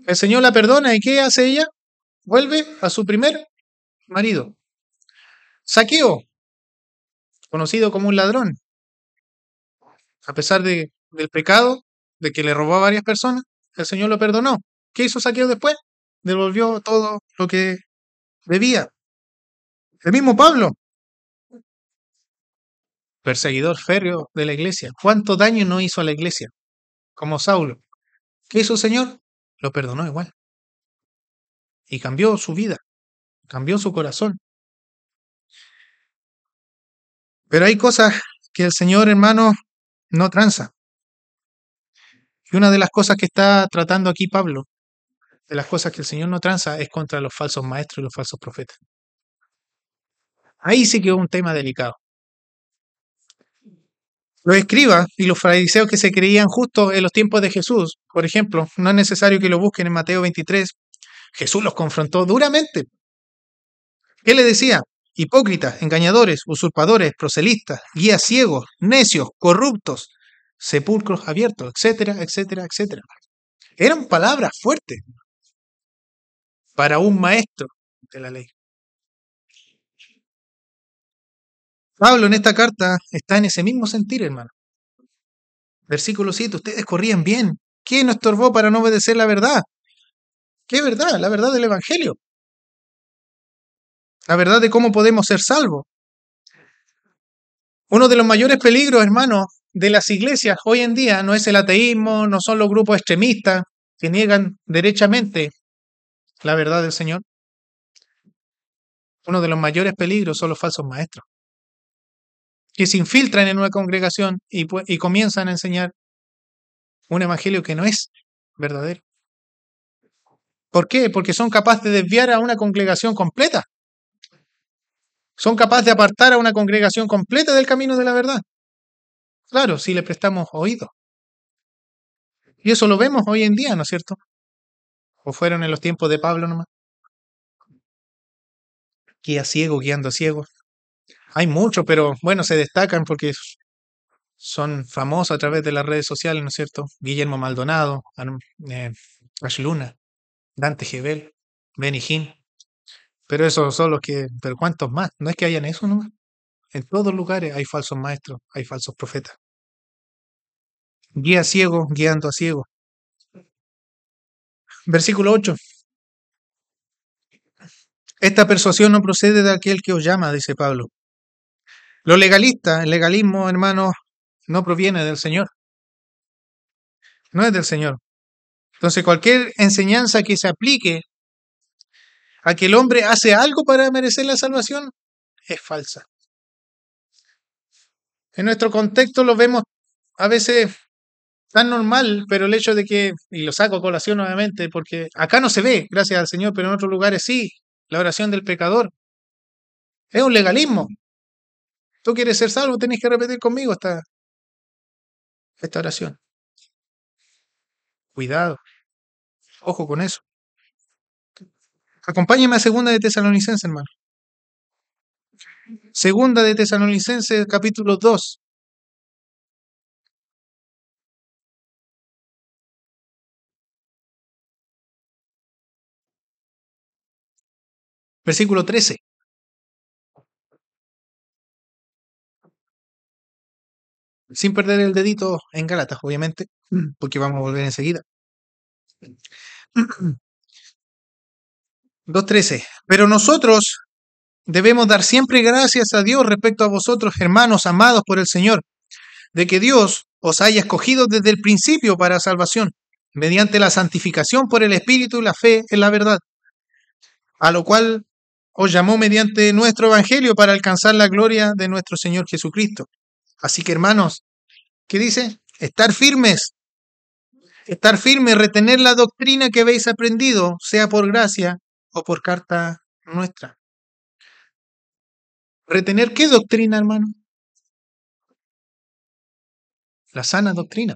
El Señor la perdona y ¿qué hace ella? Vuelve a su primer marido. Saqueo, conocido como un ladrón, a pesar del pecado, de que le robó a varias personas, el Señor lo perdonó. ¿Qué hizo Saqueo después? Devolvió todo lo que debía. El mismo Pablo, perseguidor férreo de la iglesia. ¿Cuánto daño no hizo a la iglesia? Como Saulo. ¿Qué hizo el Señor? Lo perdonó igual. Y cambió su vida, cambió su corazón. Pero hay cosas que el Señor, hermano, no tranza. Y una de las cosas que está tratando aquí Pablo, de las cosas que el Señor no tranza, es contra los falsos maestros y los falsos profetas. Ahí sí que es un tema delicado. Los escribas y los fariseos que se creían justos en los tiempos de Jesús, por ejemplo, no es necesario que lo busquen en Mateo 23, Jesús los confrontó duramente. ¿Qué le decía? Hipócritas, engañadores, usurpadores, proselistas, guías ciegos, necios, corruptos, sepulcros abiertos, etcétera, etcétera, etcétera. Eran palabras fuertes para un maestro de la ley. Pablo en esta carta está en ese mismo sentir, hermano. Versículo 7, ustedes corrían bien. ¿Quién nos estorbó para no obedecer la verdad? ¿Qué verdad? La verdad del Evangelio. La verdad de cómo podemos ser salvos. Uno de los mayores peligros, hermano, de las iglesias hoy en día no es el ateísmo, no son los grupos extremistas que niegan derechamente la verdad del Señor. Uno de los mayores peligros son los falsos maestros, que se infiltran en una congregación y comienzan a enseñar un evangelio que no es verdadero. ¿Por qué? Porque son capaces de desviar a una congregación completa. Son capaces de apartar a una congregación completa del camino de la verdad. Claro, si le prestamos oído. Y eso lo vemos hoy en día, ¿no es cierto? ¿O fueron en los tiempos de Pablo nomás? Guía ciego, guiando a ciegos. Hay muchos, pero bueno, se destacan porque son famosos a través de las redes sociales, ¿no es cierto? Guillermo Maldonado, Ash Luna, Dante Gebel, Benny Hinn. Pero esos son los que, pero ¿cuántos más? No es que hayan eso nomás. En todos lugares hay falsos maestros, hay falsos profetas. Guía ciego, guiando a ciego. Versículo 8. Esta persuasión no procede de aquel que os llama, dice Pablo. Lo legalista, el legalismo, hermanos, no proviene del Señor. No es del Señor. Entonces, cualquier enseñanza que se aplique a que el hombre hace algo para merecer la salvación es falsa. En nuestro contexto lo vemos a veces tan normal, pero el hecho de que, y lo saco a colación nuevamente, porque acá no se ve, gracias al Señor, pero en otros lugares sí, la oración del pecador. Es un legalismo. Tú quieres ser salvo, tenés que repetir conmigo esta oración. Cuidado, ojo con eso. Acompáñame a Segunda de Tesalonicenses, hermano. Segunda de Tesalonicenses, capítulo 2. Versículo 13. Sin perder el dedito en Gálatas, obviamente, porque vamos a volver enseguida. 2:13. Pero nosotros debemos dar siempre gracias a Dios respecto a vosotros, hermanos amados por el Señor, de que Dios os haya escogido desde el principio para salvación, mediante la santificación por el Espíritu y la fe en la verdad, a lo cual os llamó mediante nuestro Evangelio para alcanzar la gloria de nuestro Señor Jesucristo. Así que, hermanos, ¿qué dice? Estar firmes, retener la doctrina que habéis aprendido, sea por gracia o por carta nuestra. ¿Retener qué doctrina, hermano? La sana doctrina.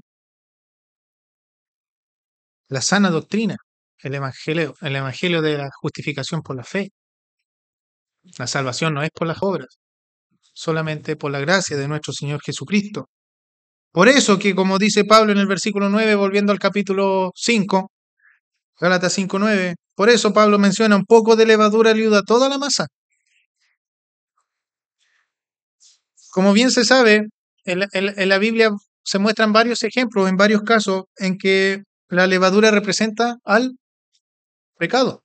La sana doctrina, el evangelio de la justificación por la fe. La salvación no es por las obras, solamente por la gracia de nuestro Señor Jesucristo. Por eso que, como dice Pablo en el versículo 9, volviendo al capítulo 5, Gálatas 5:9, por eso Pablo menciona un poco de levadura ayuda toda la masa. Como bien se sabe, en la Biblia se muestran varios ejemplos, en varios casos, en que la levadura representa al pecado.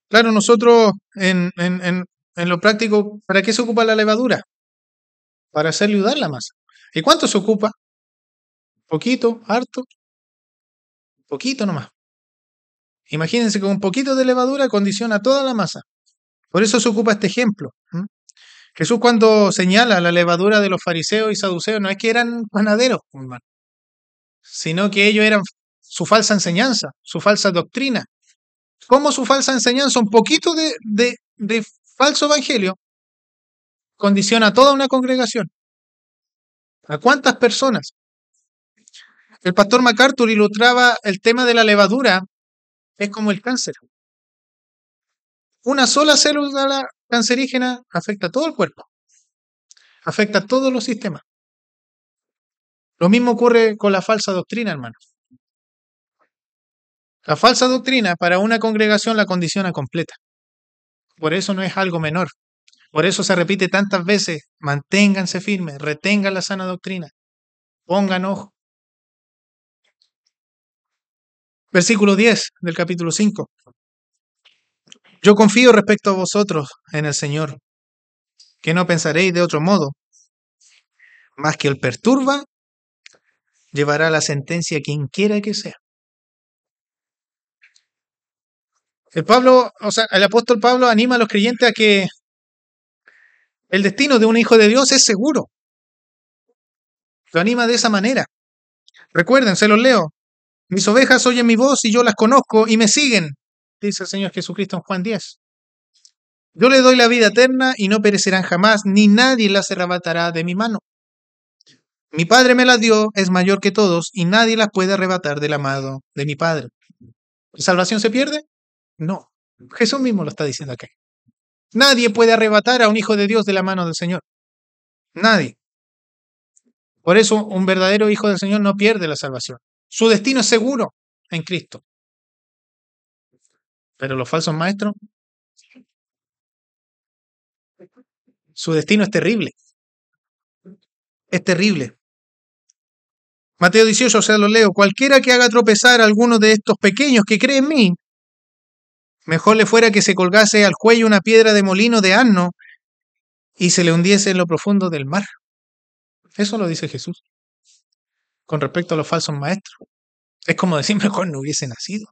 Claro, nosotros en lo práctico, ¿para qué se ocupa la levadura? Para hacer leudar la masa. ¿Y cuánto se ocupa? ¿Poquito? ¿Harto? Poquito nomás. Imagínense que un poquito de levadura condiciona toda la masa. Por eso se ocupa este ejemplo. Jesús, cuando señala la levadura de los fariseos y saduceos, no es que eran panaderos, hermano, sino que ellos eran su falsa enseñanza, su falsa doctrina. ¿Cómo su falsa enseñanza? Un poquito de falso evangelio condiciona a toda una congregación. ¿A cuántas personas? El pastor MacArthur ilustraba el tema de la levadura, es como el cáncer. Una sola célula cancerígena afecta a todo el cuerpo, afecta a todos los sistemas. Lo mismo ocurre con la falsa doctrina, hermanos. La falsa doctrina para una congregación la condiciona completa. Por eso no es algo menor. Por eso se repite tantas veces, manténganse firmes, retengan la sana doctrina, pongan ojo. Versículo 10 del capítulo 5. Yo confío respecto a vosotros en el Señor, que no pensaréis de otro modo, más que el perturba, llevará la sentencia a quien quiera que sea. El apóstol Pablo anima a los creyentes a que el destino de un hijo de Dios es seguro. Lo anima de esa manera. Recuerden, se los leo. Mis ovejas oyen mi voz y yo las conozco y me siguen, dice el Señor Jesucristo en Juan 10. Yo le doy la vida eterna y no perecerán jamás, ni nadie las arrebatará de mi mano. Mi Padre me las dio, es mayor que todos, y nadie las puede arrebatar de la mano de mi Padre. ¿La salvación se pierde? No. Jesús mismo lo está diciendo aquí. Nadie puede arrebatar a un hijo de Dios de la mano del Señor. Nadie. Por eso un verdadero hijo del Señor no pierde la salvación. Su destino es seguro en Cristo. Pero los falsos maestros, su destino es terrible. Es terrible. Mateo 18, o sea, lo leo. Cualquiera que haga tropezar a alguno de estos pequeños que cree en mí, mejor le fuera que se colgase al cuello una piedra de molino de asno y se le hundiese en lo profundo del mar. Eso lo dice Jesús. Con respecto a los falsos maestros. Es como decir, mejor no hubiese nacido.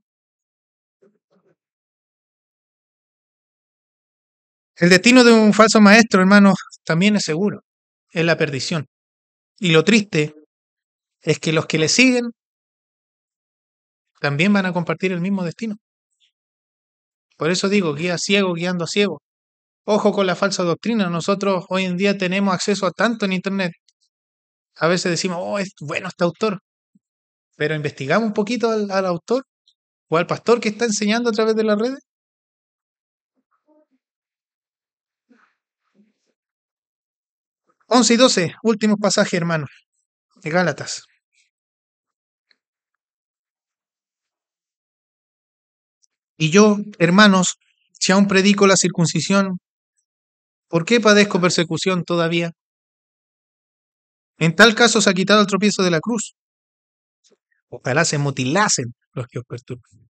El destino de un falso maestro, hermanos, también es seguro. Es la perdición. Y lo triste es que los que le siguen también van a compartir el mismo destino. Por eso digo, guía ciego guiando a ciego. Ojo con la falsa doctrina. Nosotros hoy en día tenemos acceso a tanto en Internet. A veces decimos, oh, es bueno este autor. Pero investigamos un poquito al autor o al pastor que está enseñando a través de las redes. 11 y 12, últimos pasajes, hermanos, de Gálatas. Y yo, hermanos, si aún predico la circuncisión, ¿por qué padezco persecución todavía? En tal caso se ha quitado el tropiezo de la cruz. Ojalá se mutilasen los que os perturban.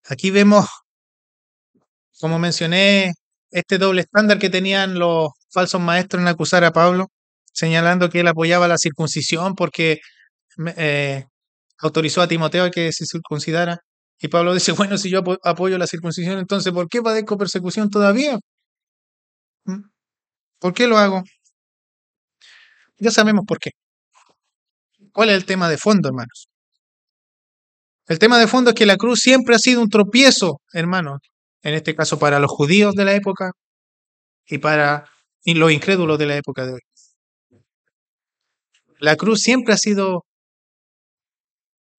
Aquí vemos, como mencioné, este doble estándar que tenían los falsos maestros en acusar a Pablo, señalando que él apoyaba la circuncisión porque autorizó a Timoteo a que se circuncidara. Y Pablo dice, bueno, si yo apoyo la circuncisión, entonces ¿por qué padezco persecución todavía? ¿Mm? ¿Por qué lo hago? Ya sabemos por qué. ¿Cuál es el tema de fondo, hermanos? El tema de fondo es que la cruz siempre ha sido un tropiezo, hermanos, en este caso para los judíos de la época y para los incrédulos de la época de hoy. La cruz siempre ha sido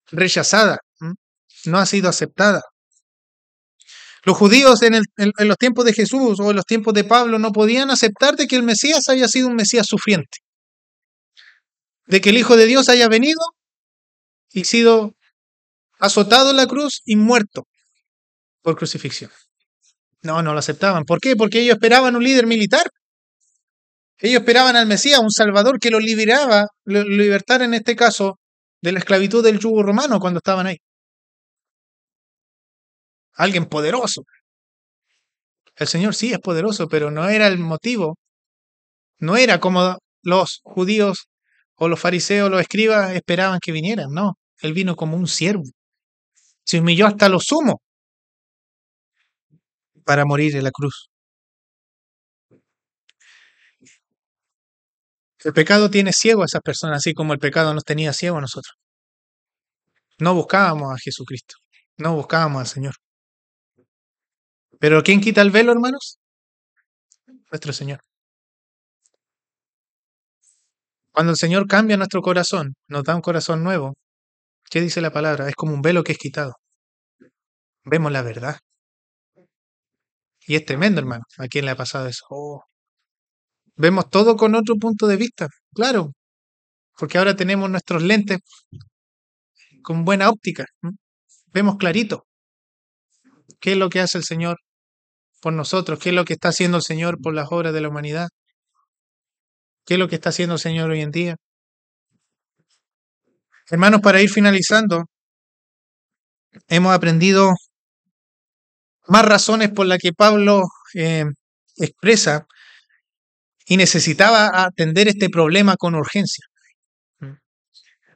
rechazada, no ha sido aceptada. Los judíos en los tiempos de Jesús o en los tiempos de Pablo no podían aceptar de que el Mesías haya sido un Mesías sufriente, de que el Hijo de Dios haya venido y sido azotado en la cruz y muerto por crucifixión. No lo aceptaban. ¿Por qué? Porque ellos esperaban un líder militar. Ellos esperaban al Mesías, un Salvador que los libertara en este caso de la esclavitud del yugo romano cuando estaban ahí. Alguien poderoso. El Señor sí es poderoso, pero no era el motivo. No era como los judíos o los fariseos, los escribas esperaban que vinieran. No, Él vino como un siervo. Se humilló hasta lo sumo para morir en la cruz. El pecado tiene ciego a esas personas, así como el pecado nos tenía ciego a nosotros. No buscábamos a Jesucristo, no buscábamos al Señor. Pero ¿quién quita el velo, hermanos? nuestro Señor. Cuando el Señor cambia nuestro corazón, nos da un corazón nuevo, ¿qué dice la palabra? Es como un velo que es quitado. Vemos la verdad. Y es tremendo, hermano. ¿A quién le ha pasado eso? Oh, vemos todo con otro punto de vista. Claro, porque ahora tenemos nuestros lentes con buena óptica. Vemos clarito qué es lo que hace el Señor por nosotros, qué es lo que está haciendo el Señor por las obras de la humanidad, qué es lo que está haciendo el Señor hoy en día. Hermanos, para ir finalizando, hemos aprendido más razones por las que Pablo expresa y necesitaba atender este problema con urgencia.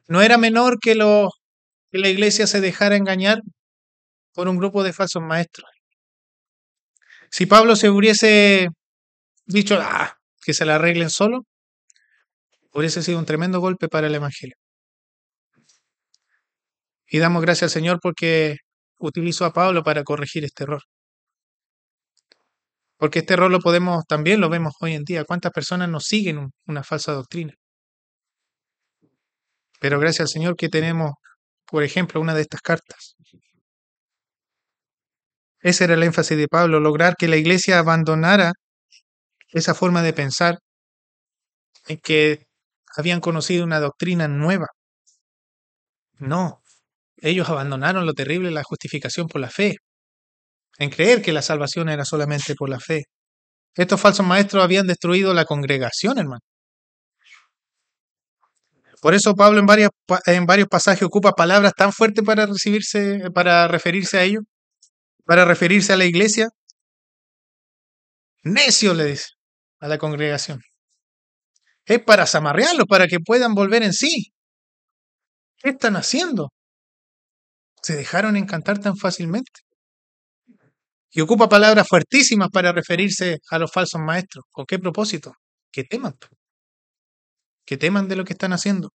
No era menor que la iglesia se dejara engañar por un grupo de falsos maestros. Si Pablo se hubiese dicho que se la arreglen solo, hubiese sido un tremendo golpe para el Evangelio. Y damos gracias al Señor porque utilizó a Pablo para corregir este error. Porque este error también lo vemos hoy en día. ¿Cuántas personas nos siguen una falsa doctrina? Pero gracias al Señor que tenemos, por ejemplo, una de estas cartas. Ese era el énfasis de Pablo, lograr que la iglesia abandonara esa forma de pensar en que habían conocido una doctrina nueva. No, ellos abandonaron lo terrible, la justificación por la fe, en creer que la salvación era solamente por la fe. Estos falsos maestros habían destruido la congregación, hermano. Por eso Pablo en varios pasajes ocupa palabras tan fuertes para referirse a ellos, para referirse a la iglesia. Necio, le dice a la congregación. Es para zamarrearlos, para que puedan volver en sí. ¿Qué están haciendo? Se dejaron encantar tan fácilmente. Y ocupa palabras fuertísimas para referirse a los falsos maestros. ¿Con qué propósito? Que teman. Que teman de lo que están haciendo.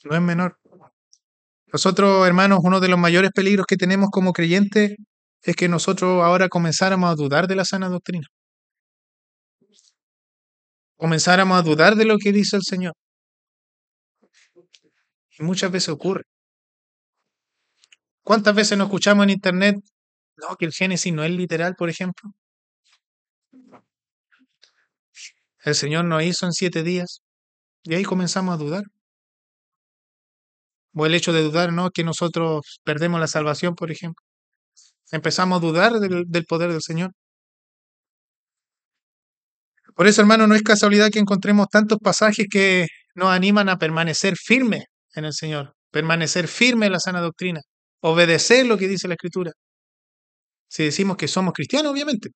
No es menor. Nosotros, hermanos, uno de los mayores peligros que tenemos como creyentes es que nosotros ahora comenzáramos a dudar de la sana doctrina. Comenzáramos a dudar de lo que dice el Señor. Y muchas veces ocurre. ¿Cuántas veces nos escuchamos en internet? No, que el Génesis no es literal, por ejemplo. El Señor nos hizo en 7 días. Y ahí comenzamos a dudar. O el hecho de dudar, ¿no? Que nosotros perdemos la salvación, por ejemplo. Empezamos a dudar del poder del Señor. Por eso, hermano, no es casualidad que encontremos tantos pasajes que nos animan a permanecer firmes en el Señor, permanecer firmes en la sana doctrina, obedecer lo que dice la Escritura. Si decimos que somos cristianos, obviamente,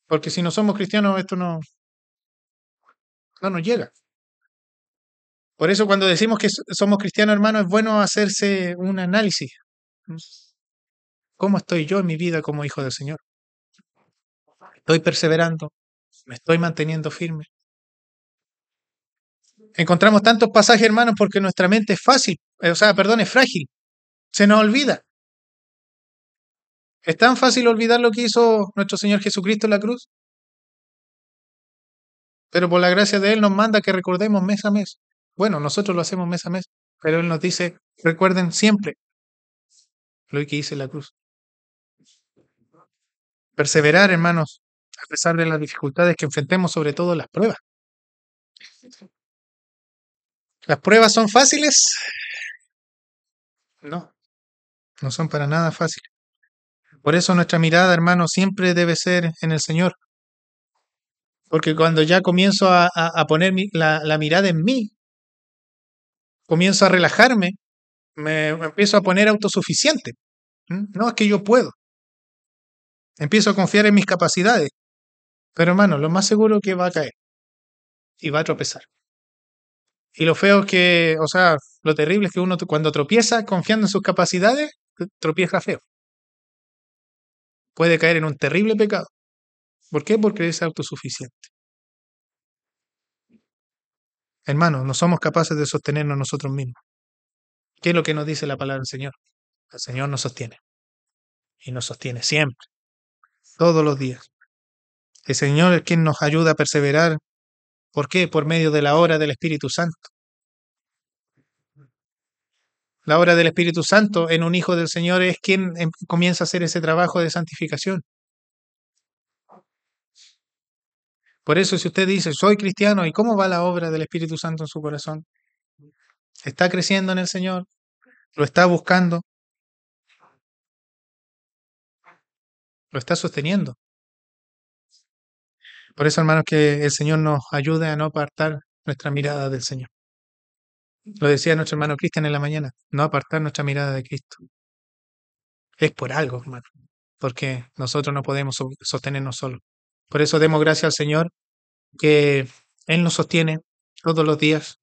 porque si no somos cristianos, esto no nos llega. Por eso, cuando decimos que somos cristianos, hermano, es bueno hacerse un análisis. ¿Cómo estoy yo en mi vida como hijo del Señor? ¿Estoy perseverando? ¿Me estoy manteniendo firme? Encontramos tantos pasajes, hermanos, porque nuestra mente es es frágil. Se nos olvida. ¿Es tan fácil olvidar lo que hizo nuestro Señor Jesucristo en la cruz? Pero por la gracia de Él nos manda que recordemos mes a mes. Bueno, nosotros lo hacemos mes a mes, pero Él nos dice, recuerden siempre lo que hice en la cruz. Perseverar, hermanos, a pesar de las dificultades que enfrentemos, sobre todo las pruebas. ¿Las pruebas son fáciles? No, no son para nada fáciles. Por eso nuestra mirada, hermanos, siempre debe ser en el Señor. Porque cuando ya comienzo a poner la mirada en mí, comienzo a relajarme, me empiezo a poner autosuficiente. No, es que yo puedo. Empiezo a confiar en mis capacidades. Pero hermano, lo más seguro es que va a caer y va a tropezar. Y lo feo es que, lo terrible es que uno cuando tropieza confiando en sus capacidades, tropieza feo. Puede caer en un terrible pecado. ¿Por qué? Porque es autosuficiente. Hermanos, no somos capaces de sostenernos nosotros mismos. ¿Qué es lo que nos dice la palabra del Señor? El Señor nos sostiene. Y nos sostiene siempre, todos los días. El Señor es quien nos ayuda a perseverar. ¿Por qué? Por medio de la obra del Espíritu Santo. La obra del Espíritu Santo en un hijo del Señor es quien comienza a hacer ese trabajo de santificación. Por eso, si usted dice, soy cristiano, ¿y cómo va la obra del Espíritu Santo en su corazón? ¿Está creciendo en el Señor? ¿Lo está buscando? ¿Lo está sosteniendo? Por eso, hermanos, que el Señor nos ayude a no apartar nuestra mirada del Señor. Lo decía nuestro hermano Cristian en la mañana, no apartar nuestra mirada de Cristo. Es por algo, hermano, porque nosotros no podemos sostenernos solos. Por eso demos gracias al Señor que Él nos sostiene todos los días.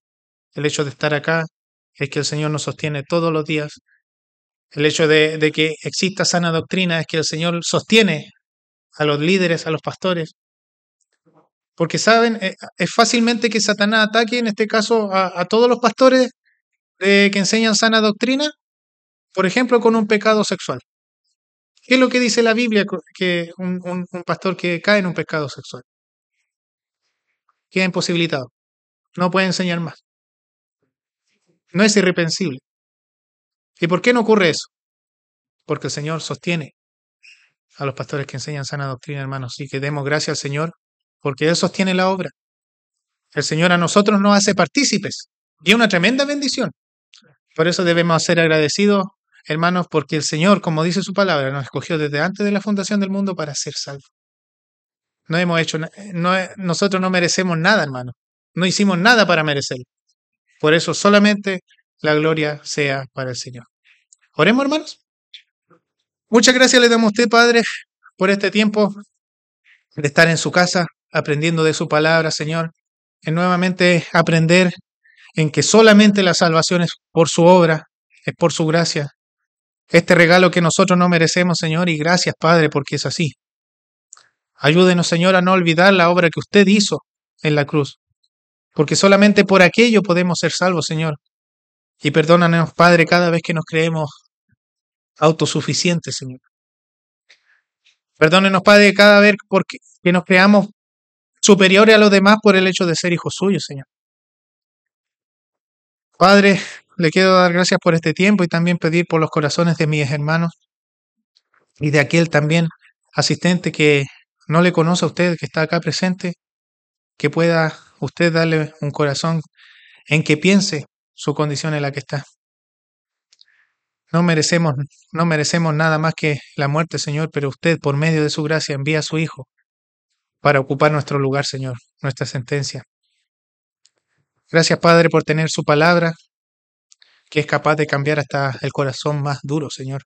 El hecho de estar acá es que el Señor nos sostiene todos los días. El hecho de que exista sana doctrina es que el Señor sostiene a los líderes, a los pastores. Porque saben, es fácilmente que Satanás ataque, en este caso, a todos los pastores que enseñan sana doctrina, por ejemplo, con un pecado sexual. ¿Qué es lo que dice la Biblia? Que un pastor que cae en un pecado sexual queda imposibilitado. No puede enseñar más. No es irreprensible. ¿Y por qué no ocurre eso? Porque el Señor sostiene a los pastores que enseñan sana doctrina, hermanos. Y que demos gracias al Señor porque Él sostiene la obra. El Señor a nosotros nos hace partícipes. Y es una tremenda bendición. Por eso debemos ser agradecidos, hermanos, porque el Señor, como dice su palabra, nos escogió desde antes de la fundación del mundo para ser salvos. No hemos hecho, nosotros no merecemos nada, hermano. No hicimos nada para merecerlo. Por eso solamente la gloria sea para el Señor. Oremos, hermanos. Muchas gracias le damos a usted, Padre, por este tiempo de estar en su casa, aprendiendo de su palabra, Señor. En nuevamente aprender en que solamente la salvación es por su obra, es por su gracia. Este regalo que nosotros no merecemos, Señor, y gracias, Padre, porque es así. Ayúdenos, Señor, a no olvidar la obra que usted hizo en la cruz, porque solamente por aquello podemos ser salvos, Señor. Y perdónanos, Padre, cada vez que nos creemos autosuficientes, Señor. Perdónenos, Padre, cada vez que nos creamos superiores a los demás por el hecho de ser hijos suyos, Señor. Padre, le quiero dar gracias por este tiempo y también pedir por los corazones de mis hermanos y de aquel también asistente que no le conoce a usted, que está acá presente, que pueda usted darle un corazón en que piense su condición en la que está. No merecemos, no merecemos nada más que la muerte, Señor, pero usted, por medio de su gracia, envía a su Hijo para ocupar nuestro lugar, Señor, nuestra sentencia. Gracias, Padre, por tener su palabra, que es capaz de cambiar hasta el corazón más duro, Señor.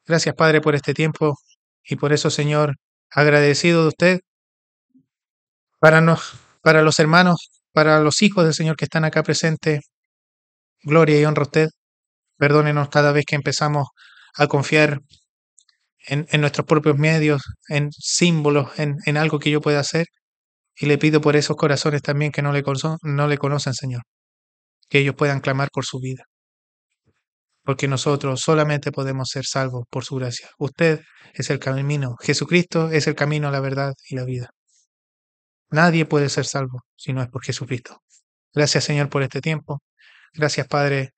Gracias, Padre, por este tiempo y por eso, Señor, agradecido de usted para los hermanos, para los hijos del Señor que están acá presentes. Gloria y honra a usted. Perdónenos cada vez que empezamos a confiar en nuestros propios medios, en símbolos, en algo que yo pueda hacer. Y le pido por esos corazones también que no le conocen, Señor, que ellos puedan clamar por su vida. Porque nosotros solamente podemos ser salvos por su gracia. Usted es el camino. Jesucristo es el camino, la verdad y la vida. Nadie puede ser salvo si no es por Jesucristo. Gracias, Señor, por este tiempo. Gracias, Padre,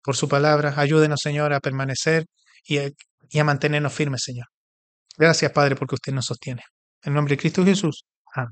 por su palabra. Ayúdenos, Señor, a permanecer y a mantenernos firmes, Señor. Gracias, Padre, porque usted nos sostiene. En nombre de Cristo Jesús. Amén.